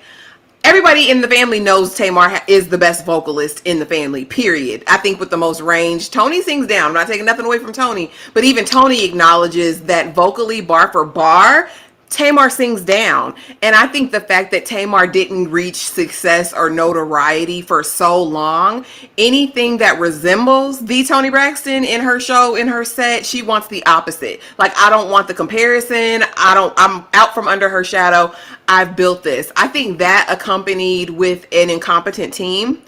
everybody in the family knows Tamar is the best vocalist in the family, period. I think with the most range. Toni sings down. I'm not taking nothing away from Toni, but even Toni acknowledges that vocally, bar for bar, Tamar sings down. And I think the fact that Tamar didn't reach success or notoriety for so long, anything that resembles the Toni Braxton in her show, in her set, she wants the opposite. Like, I don't want the comparison. I'm out from under her shadow. I've built this. I think that, accompanied with an incompetent team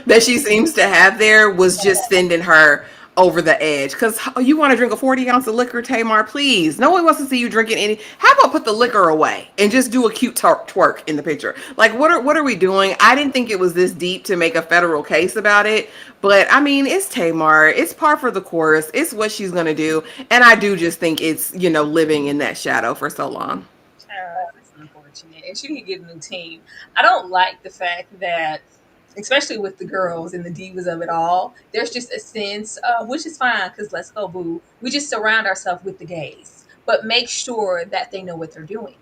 that she seems to have there, was just sending her over the edge. Because you want to drink a 40 ounce of liquor, Tamar? Please. No one wants to see you drinking any. How about put the liquor away and just do a cute twerk in the picture? Like, what are we doing? I didn't think it was this deep to make a federal case about it. But I mean, it's Tamar. It's par for the course. It's what she's going to do. And I do just think it's, living in that shadow for so long. It's unfortunate. And she didn't get a new team. I don't like the fact that, especially with the girls and the divas of it all, there's just a sense of, which is fine, because let's go, boo. We just surround ourselves with the gays, but make sure that they know what they're doing.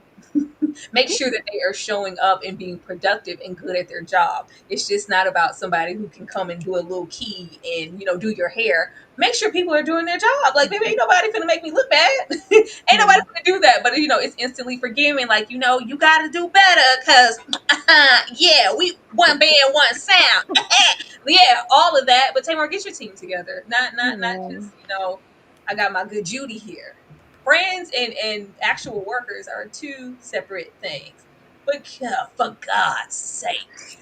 Make sure that they are showing up and being productive and good at their job. It's just not about somebody who can come and do a little key and, do your hair. Make sure people are doing their job. Like, maybe ain't nobody finna make me look bad. Ain't nobody finna do that. But, it's instantly forgiving. Like, you got to do better because, yeah, we one band, one sound. Yeah, all of that. But Tamar, get your team together. Not just, I got my good Judy here. Friends and actual workers are two separate things. But for God's sake.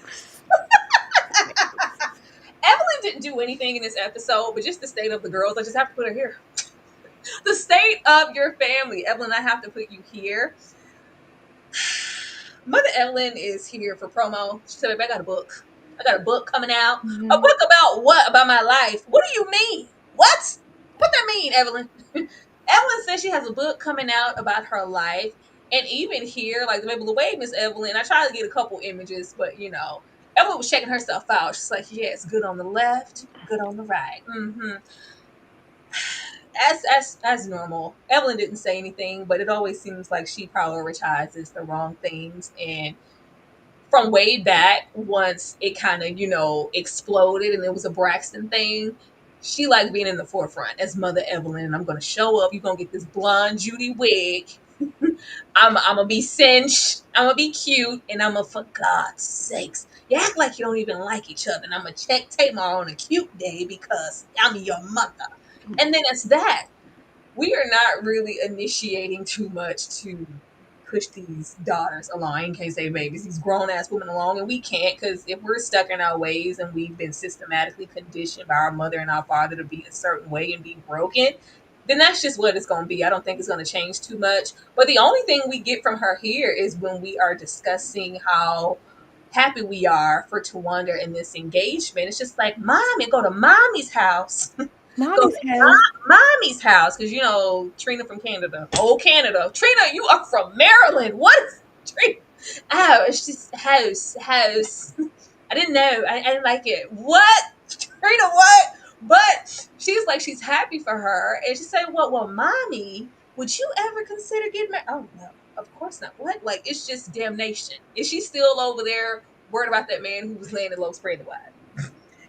Evelyn didn't do anything in this episode, but just the state of the girls. I just have to put her here. The state of your family. Evelyn, I have to put you here. Mother Evelyn is here for promo. She said, I got a book. I got a book coming out. A Mhm. book about what? About my life. What do you mean? What? What that mean, Evelyn? Evelyn says she has a book coming out about her life. And even here, like the baby wave, Miss Evelyn, I tried to get a couple images, but Evelyn was checking herself out. She's like, yes, good on the left, good on the right. As normal. Evelyn didn't say anything, but it always seems like she prioritizes the wrong things. And from way back, once it kind of, exploded and it was a Braxton thing, she liked being in the forefront as Mother Evelyn. And I'm going to show up. You're going to get this blonde Judy wig. I'm going to be cinched. I'm going to be cute. And I'm going to, for God's sakes, you act like you don't even like each other. And I'm going to check Tamar on a cute day because I'm your mother. And then it's that. We are not really initiating too much to push these daughters along in case they babies, these grown ass women along, and we can't because if we're stuck in our ways and we've been systematically conditioned by our mother and our father to be a certain way and be broken, then that's just what it's going to be. I don't think it's going to change too much. But the only thing we get from her here is when we are discussing how happy we are for Towanda in this engagement. It's just like, mommy, go to mommy's house. Go Mommy's to house. mommy's house because Trina from Canada. Oh, Canada, Trina, you are from Maryland. What is Trina? Oh, it's just house. I didn't know. I didn't like it. What, Trina? What? But she's like she's happy for her, and she said, "What? Well, mommy, would you ever consider getting married?" Oh no, of course not. What? Like it's just damnation. Is she still over there worried about that man who was laying low, spread wide?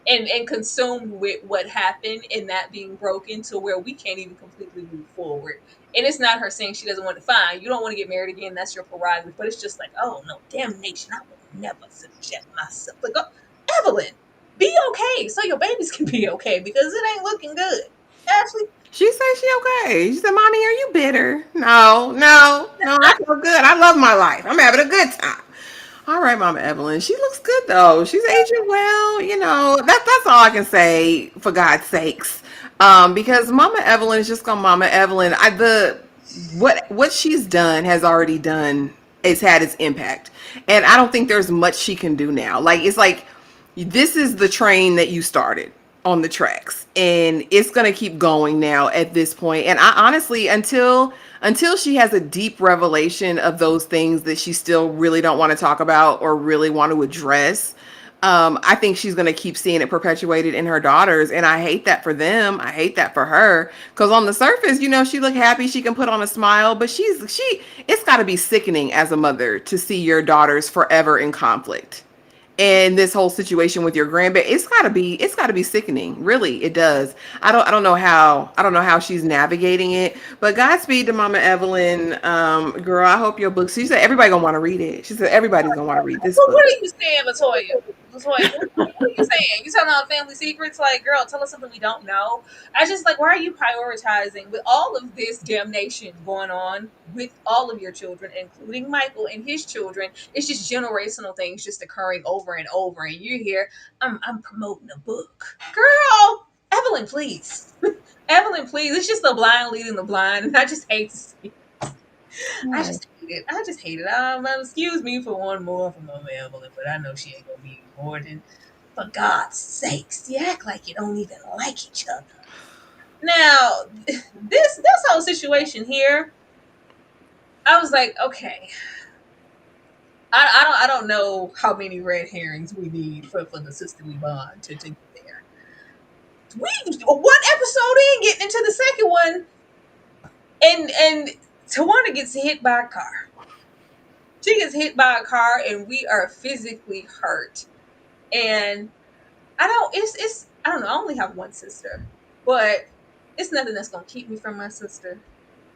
And consumed with what happened and that being broken to where we can't even completely move forward. And it's not her saying she doesn't want to find. You don't want to get married again. That's your prerogative. But it's just like, oh no, damnation. I would never subject myself. Like, oh, Evelyn, be okay so your babies can be okay because it ain't looking good. Ashley, She said she okay. She said, "Mommy, are you bitter?" No, no, no. I feel good. I love my life. I'm having a good time. All right, Mama Evelyn. She looks good though. She's aging well. That's all I can say. For God's sakes, because Mama Evelyn is just gonna Mama Evelyn. What she's done has already done. It's had its impact, and I don't think there's much she can do now. Like it's like this is the train that you started on the tracks and it's going to keep going now at this point. And I honestly, until she has a deep revelation of those things that she still really don't want to talk about or really want to address, I think she's going to keep seeing it perpetuated in her daughters. And I hate that for them. I hate that for her. Because on the surface, she look happy. She can put on a smile. But it's got to be sickening as a mother to see your daughters forever in conflict. And this whole situation with your grandbaby, it's gotta be sickening. Really, it does. I don't know how she's navigating it. But Godspeed to Mama Evelyn. Girl, I hope your book. She said everybody gonna want to read it. She said everybody's gonna want to read this well, what book. are you saying, Latoya? Latoya, what are you saying? You telling all family secrets? Like, girl, tell us something we don't know. I just like, why are you prioritizing with all of this damnation going on with all of your children, including Michael and his children? It's just generational things just occurring over and over, and you're here. I'm promoting a book, girl. Evelyn, please. Evelyn, please. It's just the blind leading the blind, and I just hate to see. I Right. just hate it. I just hate it. Excuse me for one more from Mama Evelyn, but I know she ain't gonna be more than. For God's sakes, you act like you don't even like each other. Now, this whole situation here, I was like, okay, I don't know how many red herrings we need for the sisterly bond to get there. We one episode in, getting into the second one, and Tawana gets hit by a car. She gets hit by a car, and we are physically hurt. And I don't know. I only have one sister, but it's nothing that's gonna keep me from my sister.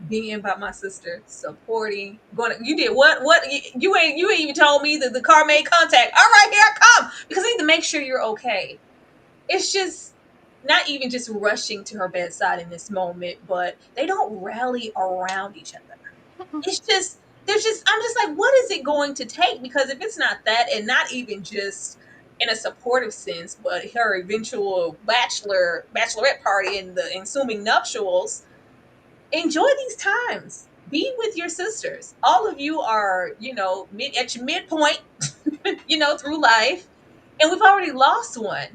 Being by my sister, supporting, going. You did what? What you ain't even told me that the car made contact. All right, here I come because I need to make sure you're okay. It's just not even just rushing to her bedside in this moment, but they don't rally around each other. It's just there's just I'm just like, what is it going to take? Because if it's not that, and not even just in a supportive sense, but her eventual bachelorette party and the ensuing nuptials, enjoy these times. Be with your sisters. All of you are, at your midpoint, through life. and we've already lost one.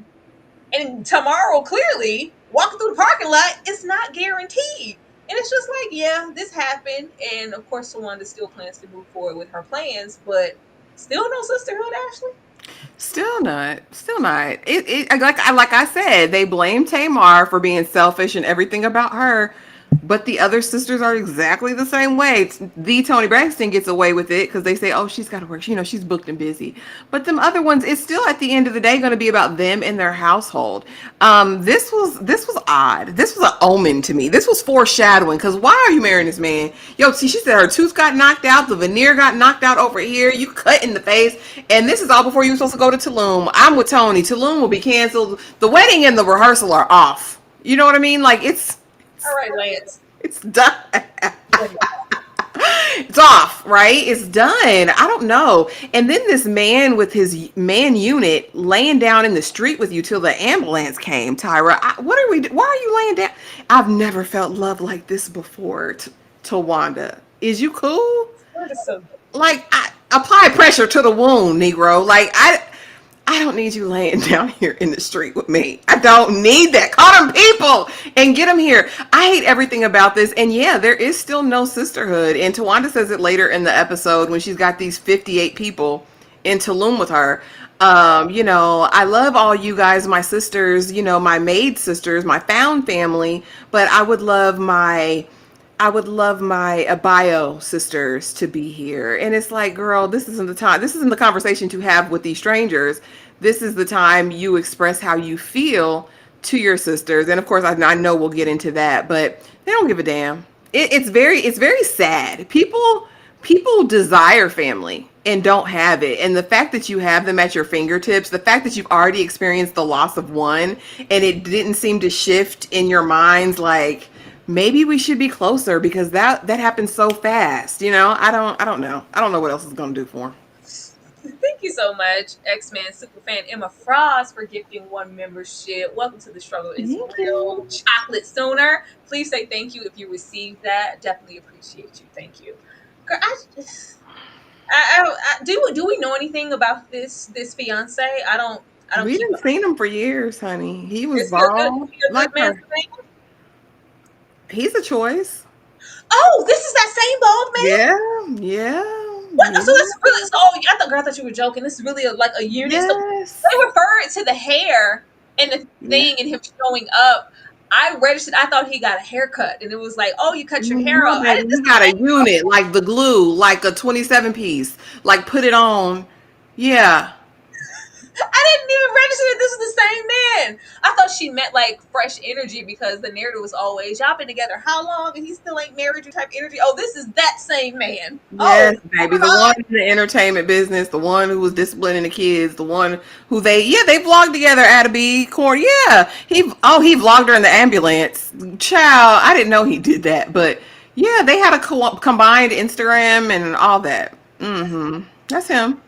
And tomorrow, clearly, walking through the parking lot, it's not guaranteed. And it's just like, yeah, this happened. And of course, Towanda still plans to move forward with her plans, but still no sisterhood, Ashley. Still not. Still not. Like I said, they blame Tamar for being selfish and everything about her, but the other sisters are exactly the same way. The Toni Braxton gets away with it because they say, "Oh, she's got to work. You know, she's booked and busy." But them other ones, it's still at the end of the day going to be about them and their household. This was odd. This was an omen to me. This was foreshadowing. Because why are you marrying this man? Yo, see, she said her tooth got knocked out, the veneer got knocked out over here. You cut in the face, and this is all before you were supposed to go to Tulum. I'm with Toni. Tulum will be canceled. The wedding and the rehearsal are off. You know what I mean? Like All right, Lance. it's done. It's off, right? It's done. I don't know. And then this man with his man unit laying down in the street with you till the ambulance came, Tyra. What are we? Why are you laying down? I've never felt love like this before. Towanda, is you cool? That is so Like, apply pressure to the wound, Negro. Like, I don't need you laying down here in the street with me. I don't need that. Call them people and get them here. I hate everything about this. And yeah, there is still no sisterhood. And Towanda says it later in the episode when she's got these 58 people in Tulum with her. I love all you guys, my sisters, my maid sisters, my found family, but I would love my bio sisters to be here. And it's like, girl, this isn't the time. This isn't the conversation to have with these strangers. This is the time you express how you feel to your sisters. And of course, I know we'll get into that, but they don't give a damn. It's very sad. People desire family and don't have it. And the fact that you have them at your fingertips, the fact that you've already experienced the loss of one and it didn't seem to shift in your minds, like, maybe we should be closer because that happened so fast. I don't know. I don't know what else is going to do for him. Thank you so much, X-Men superfan Emma Frost, for gifting one membership. Welcome to the struggle is Thank real. you. Chocolate Sooner. Please say thank you if you received that. Definitely appreciate you. Thank you. Girl, do we know anything about this fiance? I don't We keep didn't up. seen him for years, honey. He was Is he a good bald he a like good man her. to man? He's a choice. Oh, this is that same bald man? Yeah, yeah, What? So yeah. this is really so. Oh, I thought, girl, I thought you were joking. This is really like a unit. So Yes. they referred to the hair and the Yeah. thing and him showing up. I registered. I thought he got a haircut, and it was like, oh, you cut your hair No, off. I baby, didn't. This he is the got a same. unit like the glue, like a 27 piece. Like put it on. Yeah. I didn't even register that this was the same man. I thought she meant like fresh energy because the narrative was always y'all been together how long and he still ain't married you type energy. Oh, this is that same man. Oh, Yes, baby. never The one mind. in the entertainment business, the one who was disciplining the kids, the one who they vlogged together at a B corn. Yeah. He vlogged her in the ambulance. Child, I didn't know he did that, but yeah, they had a combined Instagram and all that. That's him.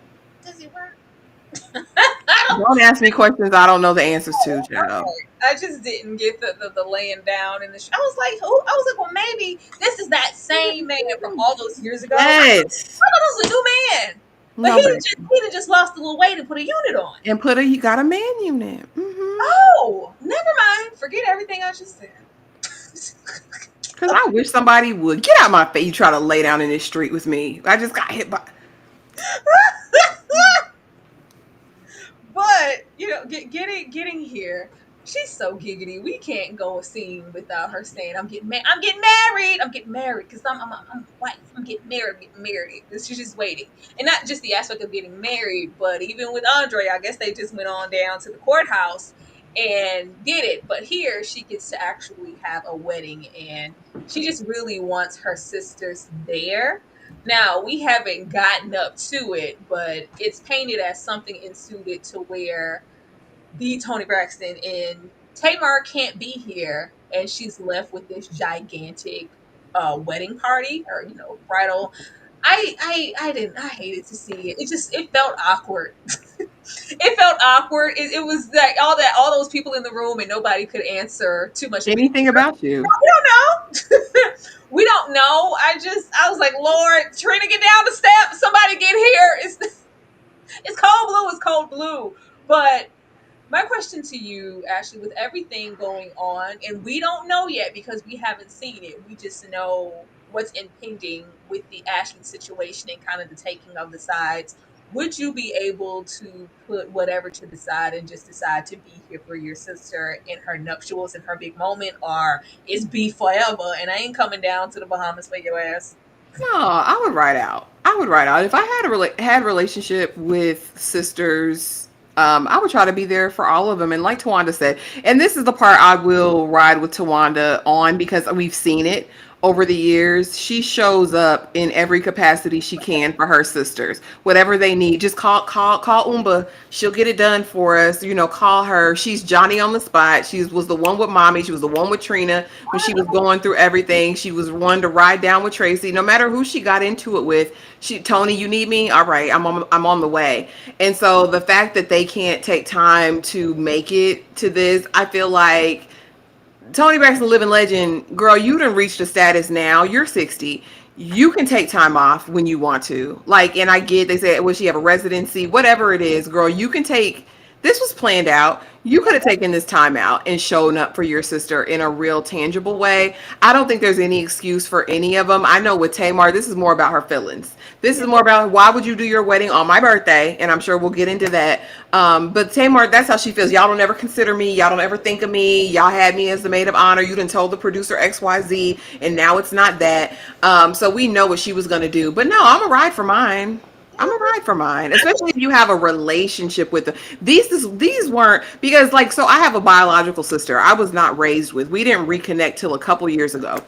Does he work? I don't. Don't ask me questions I don't know the answers to, child. Okay. I just didn't get the laying down in the. I was like, who? I was like, well, maybe this is that same man from all those years ago. Yes. I thought this was a new man, but No, baby. he done just lost a little weight and put a unit on. And you got a man unit. Oh, never mind. Forget everything I just said. Because I wish somebody would get out my face. You try to lay down in this street with me. I just got hit by. But getting here, she's so giggity. We can't go a scene without her saying, "I'm getting married. I'm getting married. I'm getting married because I'm a wife. I'm getting married. I'm getting married." She's just waiting, and not just the aspect of getting married, but even with Andre, I guess they just went on down to the courthouse and did it. But here, she gets to actually have a wedding, and she just really wants her sisters there. Now, we haven't gotten up to it, but it's painted as something ensuited to where the Toni Braxton and Tamar can't be here, and she's left with this gigantic wedding party or bridal. I hated to see it. It felt awkward. It felt awkward. It was like all those people in the room and nobody could answer too much. We Anything about you. don't know. We don't know. I was like, Lord, Trina, get down the steps. Somebody get here. It's cold blue. It's cold blue. But my question to you, Ashley, with everything going on, and we don't know yet because we haven't seen it, we just know what's impending with the Ashley situation and kind of the taking of the sides. Would you be able to put whatever to the side and just decide to be here for your sister in her nuptials and her big moment, or is be forever and I ain't coming down to the Bahamas for your ass? No, I would ride out. I would ride out if I had had a relationship with sisters. I would try to be there for all of them. And like Towanda said, and this is the part I will ride with Towanda on because we've seen it over the years. She shows up in every capacity she can for her sisters. Whatever they need, just call Umba. She'll get it done for us. You know, call her. She's Johnny on the spot. She was the one with mommy. She was the one with Trina when she was going through everything. She was one to ride down with Traci. No matter who she got into it with, Toni, you need me? All right, I'm on the way. And so the fact that they can't take time to make it to this, I feel like Toni Braxton, living legend, girl, you done reached a status now. You're 60. You can take time off when you want to. Like, and I get, they say, well, she have a residency, whatever it is, girl, you can take, this was planned out. You could have taken this time out and shown up for your sister in a real tangible way. I don't think there's any excuse for any of them. I know with Tamar, this is more about her feelings. This is more about why would you do your wedding on my birthday? And I'm sure we'll get into that. But Tamar, that's how she feels. Y'all don't ever consider me. Y'all don't ever think of me. Y'all had me as the maid of honor. You done told the producer XYZ, and now it's not that. So we know what she was going to do. But no, I'm a ride for mine. I'm a ride for mine, especially if you have a relationship with them. These weren't because like so. I have a biological sister. I was not raised with. We didn't reconnect till a couple years ago.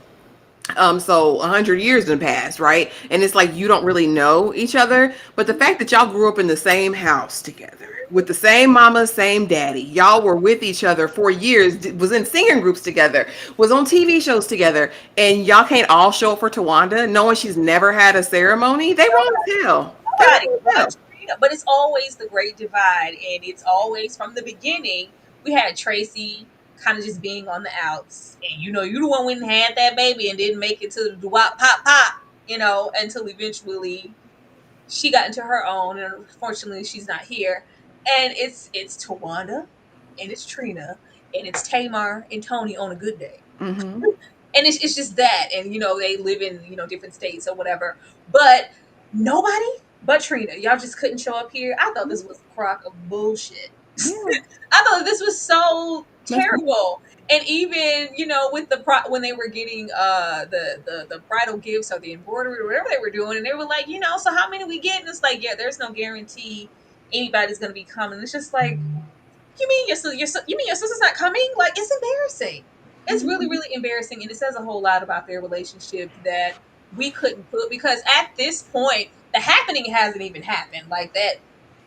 So 100 years done passed, right? And it's like you don't really know each other, but the fact that y'all grew up in the same house together with the same mama, same daddy, y'all were with each other for years, was in singing groups together, was on TV shows together, and y'all can't all show up for Towanda, knowing she's never had a ceremony. They wrong as hell. They Nobody wrong as hell. wants Trina, but it's always the great divide, and it's always from the beginning. We had Traci kind of just being on the outs, and you the one went and had that baby and didn't make it to the wop pop pop, until eventually she got into her own, and unfortunately she's not here. And it's Towanda, and it's Trina, and it's Tamar and Toni on a good day. Mm-hmm. And it's just that, and they live in different states or whatever, but nobody but Trina. Y'all just couldn't show up here. I thought this was a crock of bullshit. Yeah. I thought this was so That's terrible. And even with when they were getting the bridal gifts or the embroidery or whatever they were doing, and they were like, so how many we get? And it's like, yeah, there's no guarantee anybody's going to be coming. It's just like, you mean your sister's not coming? Like, it's embarrassing. It's really, really embarrassing, and it says a whole lot about their relationship that we couldn't put, because at this point the happening hasn't even happened. Like that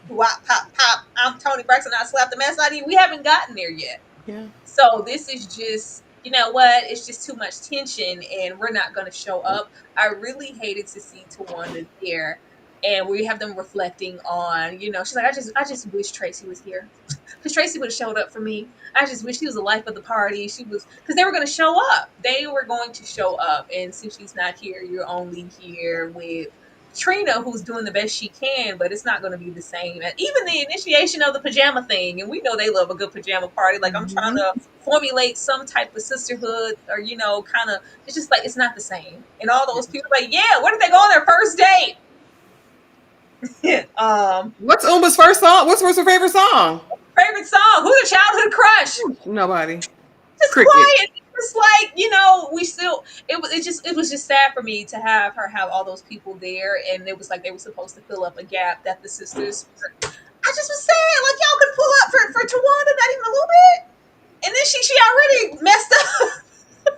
wop pop pop, I'm Toni Braxton, I slapped the mess out of you. We haven't gotten there yet. Yeah. So this is just, it's just too much tension, and we're not going to show up. I really hated to see Towanda there, and we have them reflecting on, she's like, I just wish Traci was here, because Traci would have showed up for me. I just wish she was the life of the party. She was, because they were going to show up. They were going to show up, and since she's not here, you're only here with Trina, who's doing the best she can, but it's not going to be the same. And even the initiation of the pajama thing, and we know they love a good pajama party. Like, I'm trying to formulate some type of sisterhood, or kind of. It's just like it's not the same. And all those people like, yeah, where did they go on their first date? What's Umba's first song? What's her favorite song? Favorite song? Who's a childhood crush? Nobody. Just Cricket. quiet. It's like, we still, it was just sad for me to have her have all those people there, and it was like they were supposed to fill up a gap that the sisters, I just was saying, like, y'all could pull up for Towanda, not even a little bit. And then she already messed up.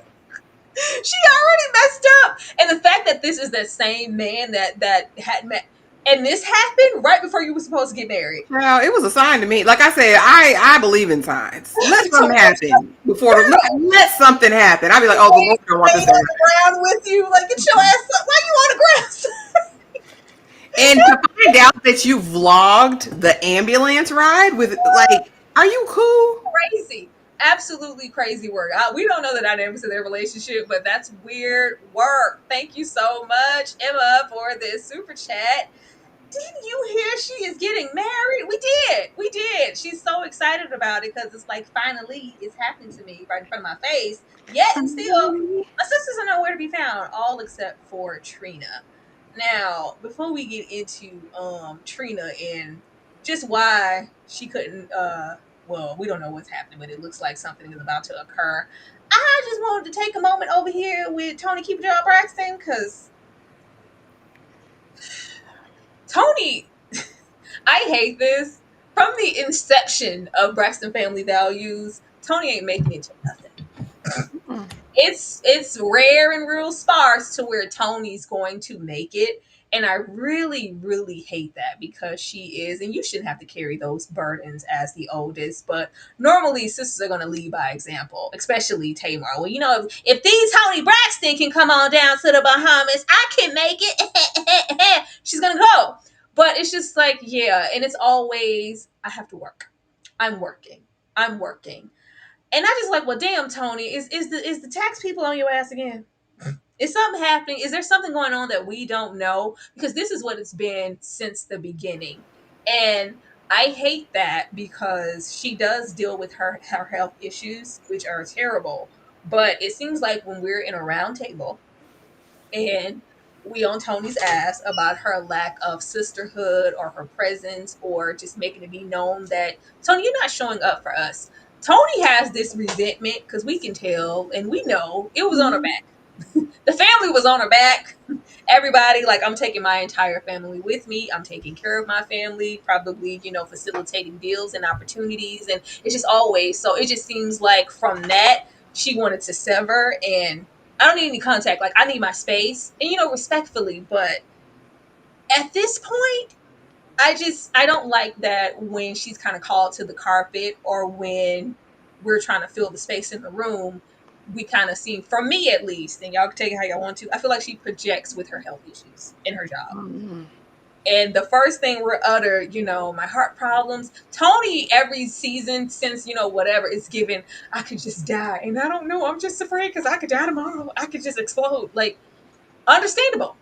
She already messed up. And the fact that this is that same man that had met, and this happened right before you were supposed to get married. Well, it was a sign to me. Like I said, I believe in signs. Let something happen before let something happen. I'd be like, oh, the Lord don't want this to on happen. the ground with you, like, get your ass up. Why you on the ground? And to find out that you vlogged the ambulance ride with, like, are you cool? Crazy. Absolutely crazy work. We don't know the dynamics of their relationship, but that's weird work. Thank you so much, Emma, for this super chat. didn't you hear she is getting married? We did. She's so excited about it because it's like finally it's happening to me right in front of my face. Yet and still, my sisters are nowhere to be found, all except for Trina. Now, before we get into Trina and just why she couldn't well, we don't know what's happening, but it looks like something is about to occur. I just wanted to take a moment over here with Toni Braxton because Toni, I hate this. From the inception of Braxton Family Values, Toni ain't making it to nothing. It's rare and real sparse to where Toni's going to make it. And I really, really hate that because she is, and you shouldn't have to carry those burdens as the oldest. But normally, sisters are going to lead by example, especially Tamar. Well, you know, if these Toni Braxton can come on down to the Bahamas, I can make it. She's going to go. But it's just like, yeah. And it's always, I have to work. I'm working. I'm working. And I just like, well, damn, Toni, is the tax people on your ass again? Is something happening? Is there something going on that we don't know? Because this is what it's been since the beginning. And I hate that because she does deal with her health issues, which are terrible. But it seems like when we're in a round table and we on Toni's ass about her lack of sisterhood or her presence or just making it be known that Toni, you're not showing up for us. Toni has this resentment because we can tell and we know it was on her back. The family was on her back. Everybody, like, I'm taking my entire family with me. I'm taking care of my family, probably, facilitating deals and opportunities. And it's just always, so it just seems like from that, she wanted to sever. And I don't need any contact. Like, I need my space. And, respectfully, but at this point, I don't like that when she's kind of called to the carpet or when we're trying to fill the space in the room. We kind of seem, for me at least, and y'all can take it how y'all want to, I feel like she projects with her health issues in her job. Mm-hmm. And the first thing we're utter, my heart problems. Toni, every season since, whatever, is given, I could just die. And I don't know. I'm just afraid because I could die tomorrow. I could just explode. Like, understandable.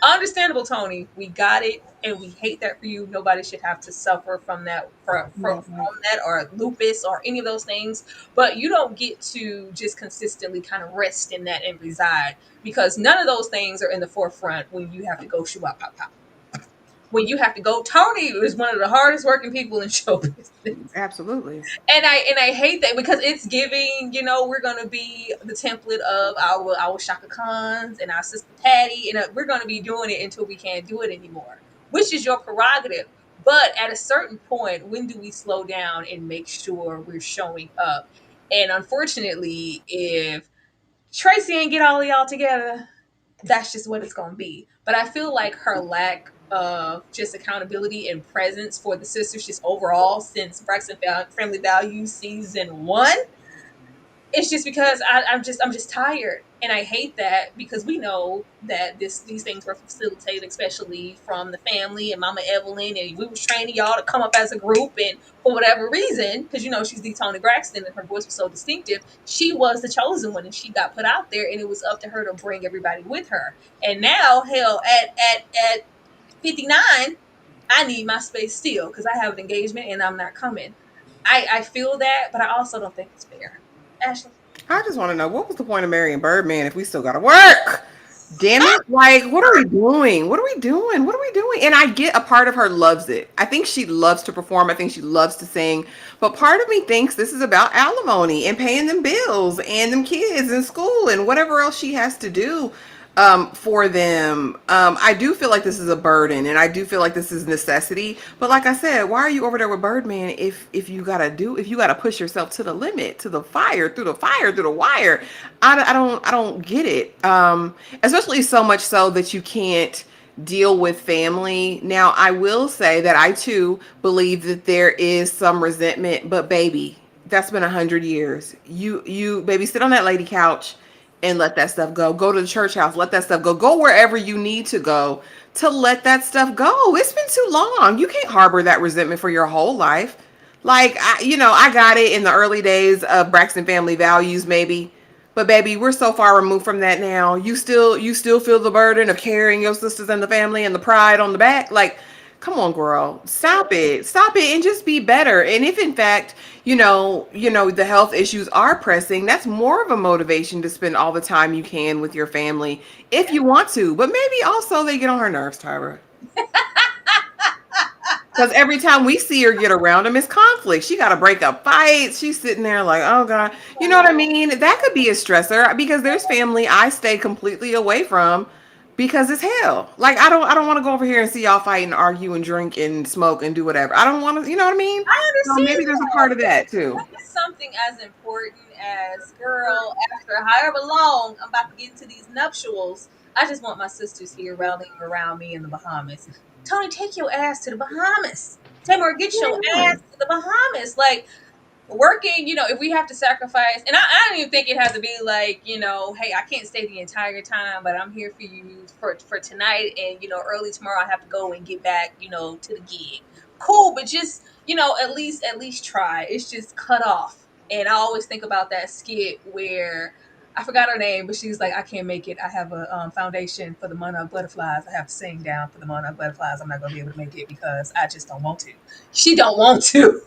Understandable, Toni. We got it, and we hate that for you. Nobody should have to suffer from that, from that, or lupus, or any of those things. But you don't get to just consistently kind of rest in that and reside because none of those things are in the forefront when you have to go shoot up, pop, pop. When you have to go, Toni is one of the hardest working people in show business. Absolutely. And I hate that because it's giving, we're gonna be the template of our Shaka Khans and our Sister Patty, and we're gonna be doing it until we can't do it anymore, which is your prerogative. But at a certain point, when do we slow down and make sure we're showing up? And unfortunately, if Traci ain't get all of y'all together, that's just what it's gonna be. But I feel like her lack of just accountability and presence for the sisters, just overall, since Braxton Family Values season 1, it's just because I'm just tired, and I hate that because we know that these things were facilitated, especially from the family and Mama Evelyn, and we was training y'all to come up as a group, and for whatever reason, because she's the Toni Braxton and her voice was so distinctive, she was the chosen one, and she got put out there, and it was up to her to bring everybody with her. And now, hell, at 59, I need my space still because I have an engagement and I'm not coming. I feel that, but I also don't think it's fair. Ashley. I just want to know what was the point of marrying Birdman if we still got to work? Damn it. Like, what are we doing? What are we doing? What are we doing? And I get a part of her loves it. I think she loves to perform. I think she loves to sing. But part of me thinks this is about alimony and paying them bills and them kids in school and whatever else she has to do for them. I do feel like this is a burden and I do feel like this is necessity. But like I said, why are you over there with Birdman if you gotta push yourself to the limit, to the fire, through the wire? I don't get it. Especially so much so that you can't deal with family. Now, I will say that I too believe that there is some resentment, but baby, that's been 100 years. You baby, sit on that lady couch and let that stuff go. Go to the church house, let that stuff go. Go wherever you need to go to let that stuff go. It's been too long. You can't harbor that resentment for your whole life. Like, I got it in the early days of Braxton Family Values, maybe. But baby, we're so far removed from that now. You still feel the burden of carrying your sisters and the family and the pride on the back. Like, come on, girl, stop it, and just be better. And if in fact, the health issues are pressing, that's more of a motivation to spend all the time you can with your family if you want to. But maybe also they get on her nerves, Tyra. Because every time we see her get around him, it's conflict. She got to break up fights. She's sitting there like, oh God. You know what I mean? That could be a stressor because there's family I stay completely away from because it's hell. Like I don't want to go over here and see y'all fight and argue and drink and smoke and do whatever. I don't want to, you know what I mean? I So maybe understand there's a that. part of that too. It's something as important as, girl, after however long I'm about to get into these nuptials, I just want my sisters here rallying around me in the Bahamas. Toni, take your ass to the Bahamas. Tamar, get your Yeah. ass to the Bahamas. Like, working, if we have to sacrifice, and I don't even think it has to be like, hey, I can't stay the entire time, but I'm here for you for tonight, and early tomorrow I have to go and get back, to the gig. Cool, but just at least try. It's just cut off. And I always think about that skit where I forgot her name, but she's like, I can't make it. I have a foundation for the monarch butterflies. I have to sing down for the monarch butterflies. I'm not going to be able to make it because I just don't want to. She don't want to.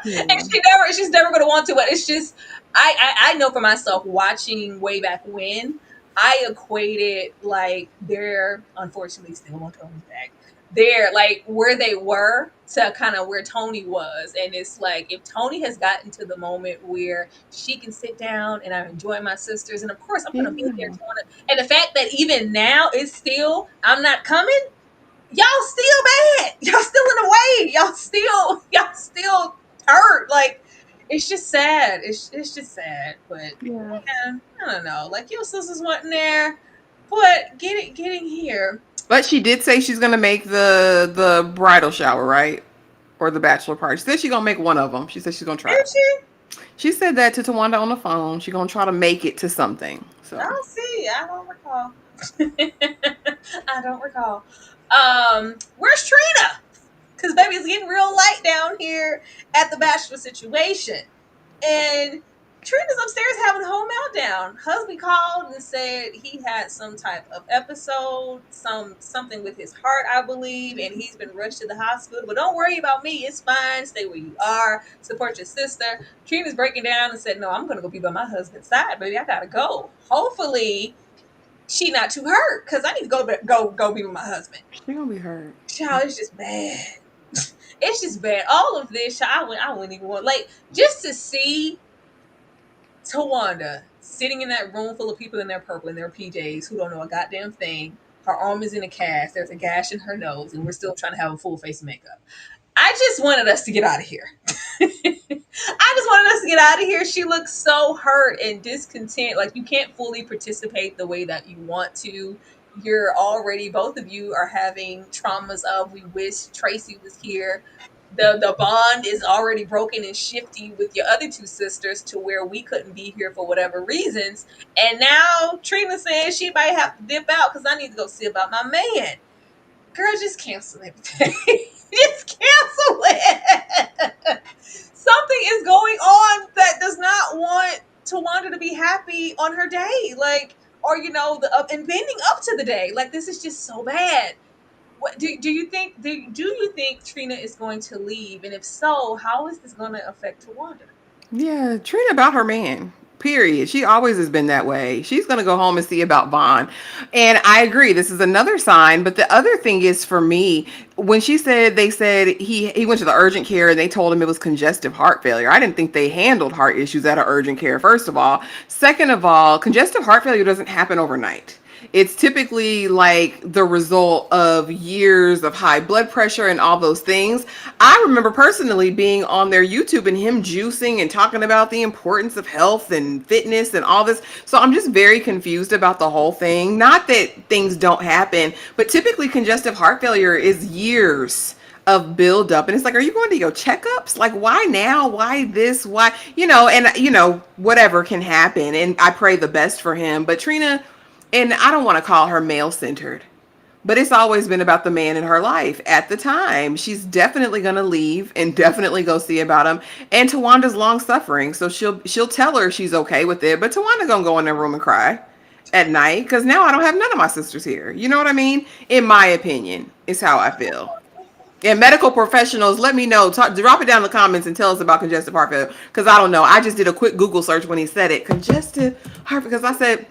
And Yeah. she's never going to want to, but it's just, I know for myself, watching way back when, I equated like they're unfortunately still on Tony's back. They're like where they were to kind of where Toni was. And it's like, if Toni has gotten to the moment where she can sit down and I'm enjoying my sisters, and of course I'm going to be there Yeah. to want to, and the fact that even now it's still, I'm not coming, y'all still bad. Y'all still in the way. Y'all still hurt. Like, it's just sad. It's just sad. But Yeah. man, I don't know. Like, your sisters wasn't there, but getting here. But she did say she's gonna make the bridal shower, right? Or the bachelor party. She said she's gonna make one of them. She said she's gonna try. Did she? She said that to Towanda on the phone. She's gonna try to make it to something. So I'll see. I don't recall. I don't recall. Where's Trina? Because baby, it's getting real light down here at the bachelor situation. And Trina's upstairs having a whole meltdown. Husband called and said he had some type of episode, something with his heart, I believe, and he's been rushed to the hospital. But don't worry about me. It's fine. Stay where you are. Support your sister. Trina's breaking down and said, "No, I'm gonna go be by my husband's side, baby. I gotta go. Hopefully, she not too hurt because I need to go be with my husband." she's gonna be hurt. Child, it's just bad. It's just bad. All of this, child, I wouldn't even want, like, just to see Towanda sitting in that room full of people in their purple in their PJs who don't know a goddamn thing. Her arm is in a cast. There's a gash in her nose, and we're still trying to have a full face of makeup. I just wanted us to get out of here. I just wanted us to get out of here. She looks so hurt and discontent. Like, you can't fully participate the way that you want to. You're already, both of you are having traumas of, we wish Traci was here. The bond is already broken and shifty with your other two sisters to where we couldn't be here for whatever reasons. And now Trina saying she might have to dip out because I need to go see about my man. Girl, just cancel everything. Just cancel it. Something is going on that does not want Towanda to be happy on her day. Like, or and bending up to the day. Like, this is just so bad. What do you think Trina is going to leave? And if so, how is this going to affect Towanda? Yeah, Trina about her man. Period. She always has been that way. She's gonna go home and see about Vaughn. And I agree, this is another sign. But the other thing is for me, when they said he went to the urgent care and they told him it was congestive heart failure. I didn't think they handled heart issues at an urgent care, first of all. Second of all, congestive heart failure doesn't happen overnight. It's typically like the result of years of high blood pressure and all those things. I remember personally being on their YouTube and him juicing and talking about the importance of health and fitness and all this. So I'm just very confused about the whole thing. Not that things don't happen, but typically congestive heart failure is years of buildup. And it's like, are you going to go checkups? Like, why now? Why this? Why, whatever can happen. And I pray the best for him. But Trina, and I don't want to call her male centered, But it's always been about the man in her life at the time. She's definitely gonna leave and definitely go see about him. And Tawanda's long suffering, so she'll tell her she's okay with it. But Tawanda gonna go in their room and cry at night because now I don't have none of my sisters here. You know what I mean? In my opinion, is how I feel. And medical professionals, let me know. Drop it down in the comments and tell us about congestive heart failure. Because I don't know. I just did a quick Google search when he said it. Congestive heart, because I said,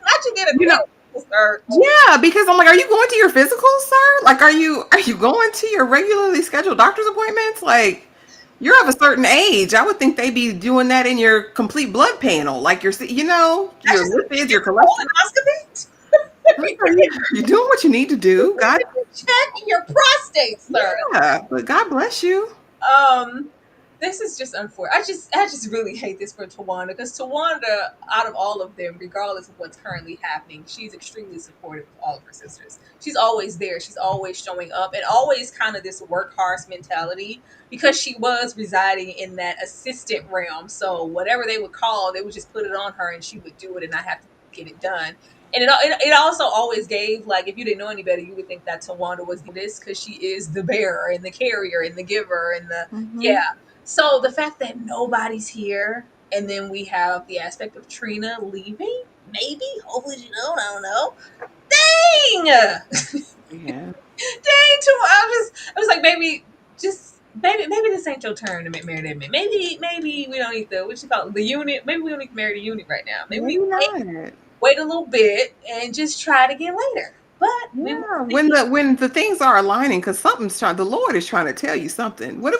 Not you get a you know, quick start. yeah, because I'm like, are you going to your physical, sir? Like, are you going to your regularly scheduled doctor's appointments? Like, you're of a certain age. I would think they'd be doing that in your complete blood panel, like That's your just lipids, your a cholesterol. colonoscopy. You're doing what you need to do. God, Check your prostate, sir. yeah, but God bless you. Um, this is just unfortunate. I just really hate this for Tawanda because Tawanda, out of all of them, regardless of what's currently happening, she's extremely supportive of all of her sisters. She's always there. She's always showing up, and always kind of this workhorse mentality because she was residing in that assistant realm. So whatever they would call, they would just put it on her, and she would do it, and not have to get it done. And it also always gave, like, if you didn't know any better, you would think that Tawanda was this because she is the bearer and the carrier and the giver and the Hmm. yeah. So the fact that nobody's here, and then we have the aspect of Trina leaving, maybe, hopefully she don't, I don't know. Dang, Yeah. dang, I was like, maybe just maybe this ain't your turn to marry that man. Maybe we don't need the what you call it, the unit. Maybe we don't need to marry the unit right now. Maybe we Maybe not. wait a little bit and just try it again later. But we will Yeah, see. when the things are aligning, because the Lord is trying to tell you something. What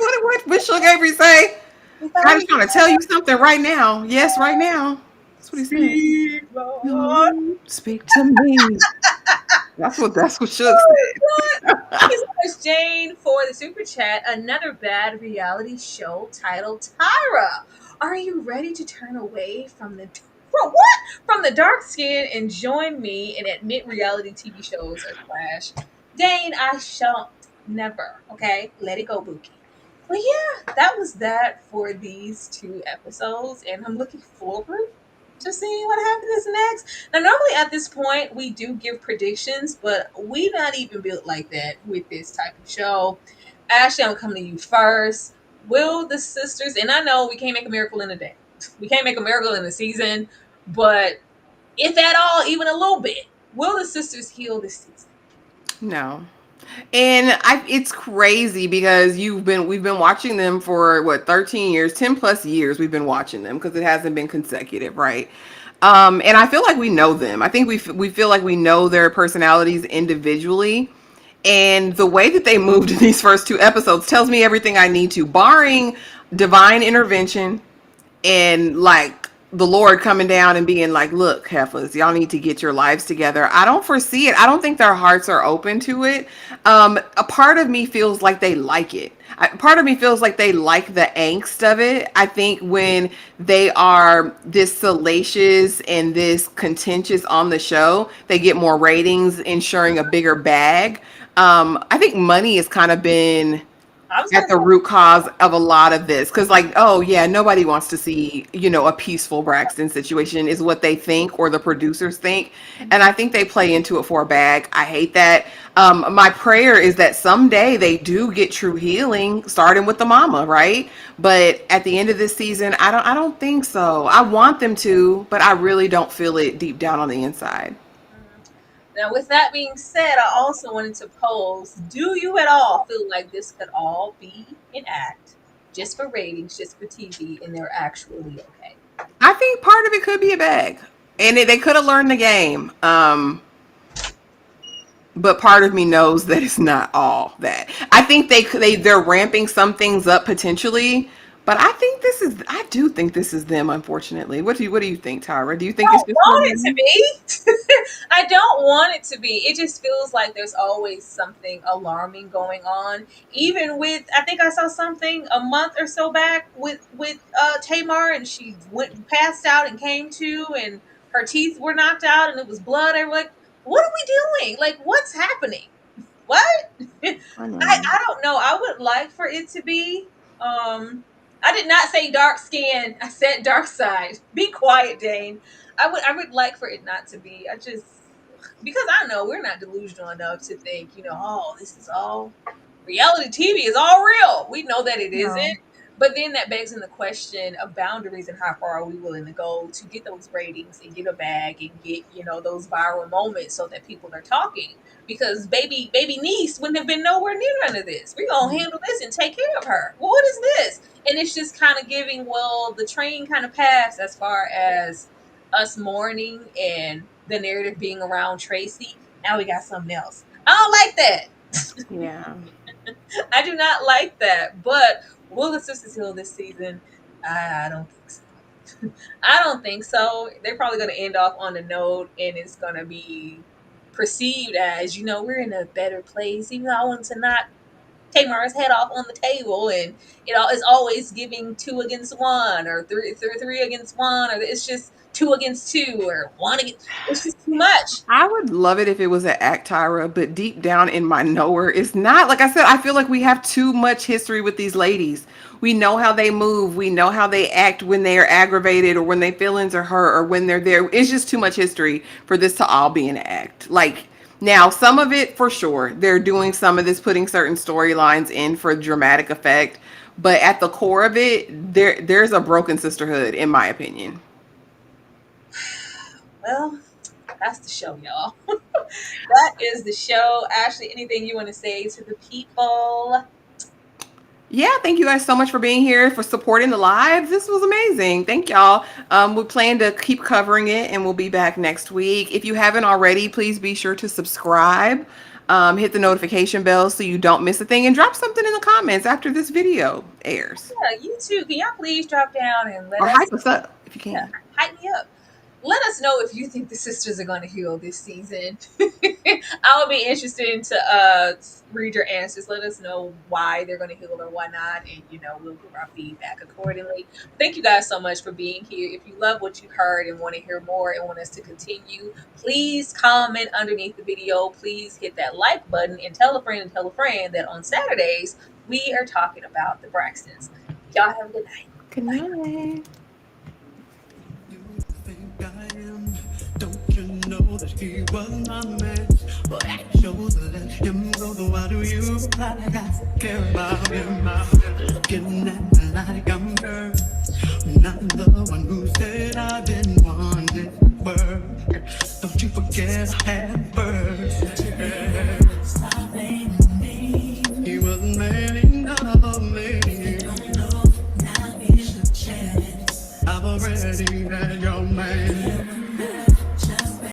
Bishop Avery say? We God finally is trying to tell you something right now. Yes, right now. That's what he's saying. speak, Lord. Mhm. Speak to me. That's what Suge Oh, said. God. Thank you so much, Jane, for the super chat. Another bad reality show titled Tyra. Are you ready to turn away from what? From the dark skin and join me and admit reality TV shows are trash? Dane, I shall never. Okay, let it go, Bookie. But yeah, that was that for these two episodes, and I'm looking forward to seeing what happens next. Now, normally at this point, we do give predictions, but we not even built like that with this type of show. Ashley, I'm coming to you first. Will the sisters, and I know we can't make a miracle in a day, we can't make a miracle in a season, but if at all, even a little bit, will the sisters heal this season? No. And it's crazy because we've been watching them for what 13 years, 10 plus years we've been watching them because it hasn't been consecutive, right? And I feel like we know them. I think we feel like we know their personalities individually. And the way that they moved in these first two episodes tells me everything I need to, barring divine intervention and like the Lord coming down and being like, look, heifers, y'all need to get your lives together. I don't foresee it. I don't think their hearts are open to it. A part of me feels like they like it. Part of me feels like they like the angst of it. I think when they are this salacious and this contentious on the show, they get more ratings, ensuring a bigger bag. I think money has kind of been I was at gonna the root cause of a lot of this, because like, oh yeah, nobody wants to see a peaceful Braxton situation is what they think, or the producers think, and I think they play into it for a bag. I hate that. My prayer is that someday they do get true healing, starting with the mama, right? But at the end of this season, I don't think so. I want them to, but I really don't feel it deep down on the inside. say. Now, with that being said, I also wanted to pose, do you at all feel like this could all be an act just for ratings, just for TV, and they're actually okay? I think part of it could be a bag, and they could have learned the game. But part of me knows that it's not all that. I think they're ramping some things up potentially, but I do think this is them. Unfortunately, what do you think, Tyra? Do you think it's Don't just want it to them? be. I don't want it to be. It just feels like there's always something alarming going on. Even with, I think I saw something a month or so back with Tamar, and she went passed out and came to, and her teeth were knocked out, and it was blood. I'm like, what are we doing? Like, what's happening? What? I know. I don't know. I would like for it to be. I did not say dark skin. I said dark side. Be quiet, Dane. I would like for it not to be. I just because I know we're not delusional enough to think, oh, this is all reality TV is all real. We know that it No. isn't. But then that begs in the question of boundaries and how far are we willing to go to get those ratings and get a bag and get, those viral moments so that people are talking. Because baby niece wouldn't have been nowhere near none of this. We're gonna handle this and take care of her. Well, what is this? And it's just kind of giving, well, the train kind of passed as far as us mourning and the narrative being around Traci. Now we got something else. I don't like that. Yeah. I do not like that. But will the sisters heal this season? I don't think so. I don't think so. They're probably going to end off on a note, and it's going to be perceived as, we're in a better place. Even though I want to knock Tamar's head off on the table, and it's always giving 2 against 1 or three against 1, or it's just 2 against 2 or 1 against. It's just too much. I would love it if it was an act, Tyra, but deep down in my knower, it's not. Like I said, I feel like we have too much history with these ladies. We know how they move. We know how they act when they are aggravated or when their feelings are hurt or when they're there. It's just too much history for this to all be an act. Like, now, some of it for sure, they're doing some of this, putting certain storylines in for dramatic effect. But at the core of it, there's a broken sisterhood, in my opinion. Well, that's the show, y'all. That is the show. Ashley, anything you want to say to the people? Yeah, thank you guys so much for being here, for supporting the lives. This was amazing. Thank y'all. We plan to keep covering it, and we'll be back next week. If you haven't already, please be sure to subscribe. Hit the notification bell so you don't miss a thing, and drop something in the comments after this video airs. Yeah, you too. Can y'all please drop down and let Or us hype us up if you yeah, can. hype me up. Let us know if you think the sisters are going to heal this season. I'll be interested to read your answers. Let us know why they're going to heal or why not, and we'll give our feedback accordingly. Thank you guys so much for being here. If you love what you heard and want to hear more and want us to continue, please comment underneath the video. Please hit that like button and tell a friend that on Saturdays we are talking about the Braxtons. Y'all have a good night. Good night. Think I am. Don't you know that he was my man? But I chose to let him go. So why do you reply like I care about him? Looking at me like I'm hurt. Not the one who said I didn't want it work. Don't you forget I had birds.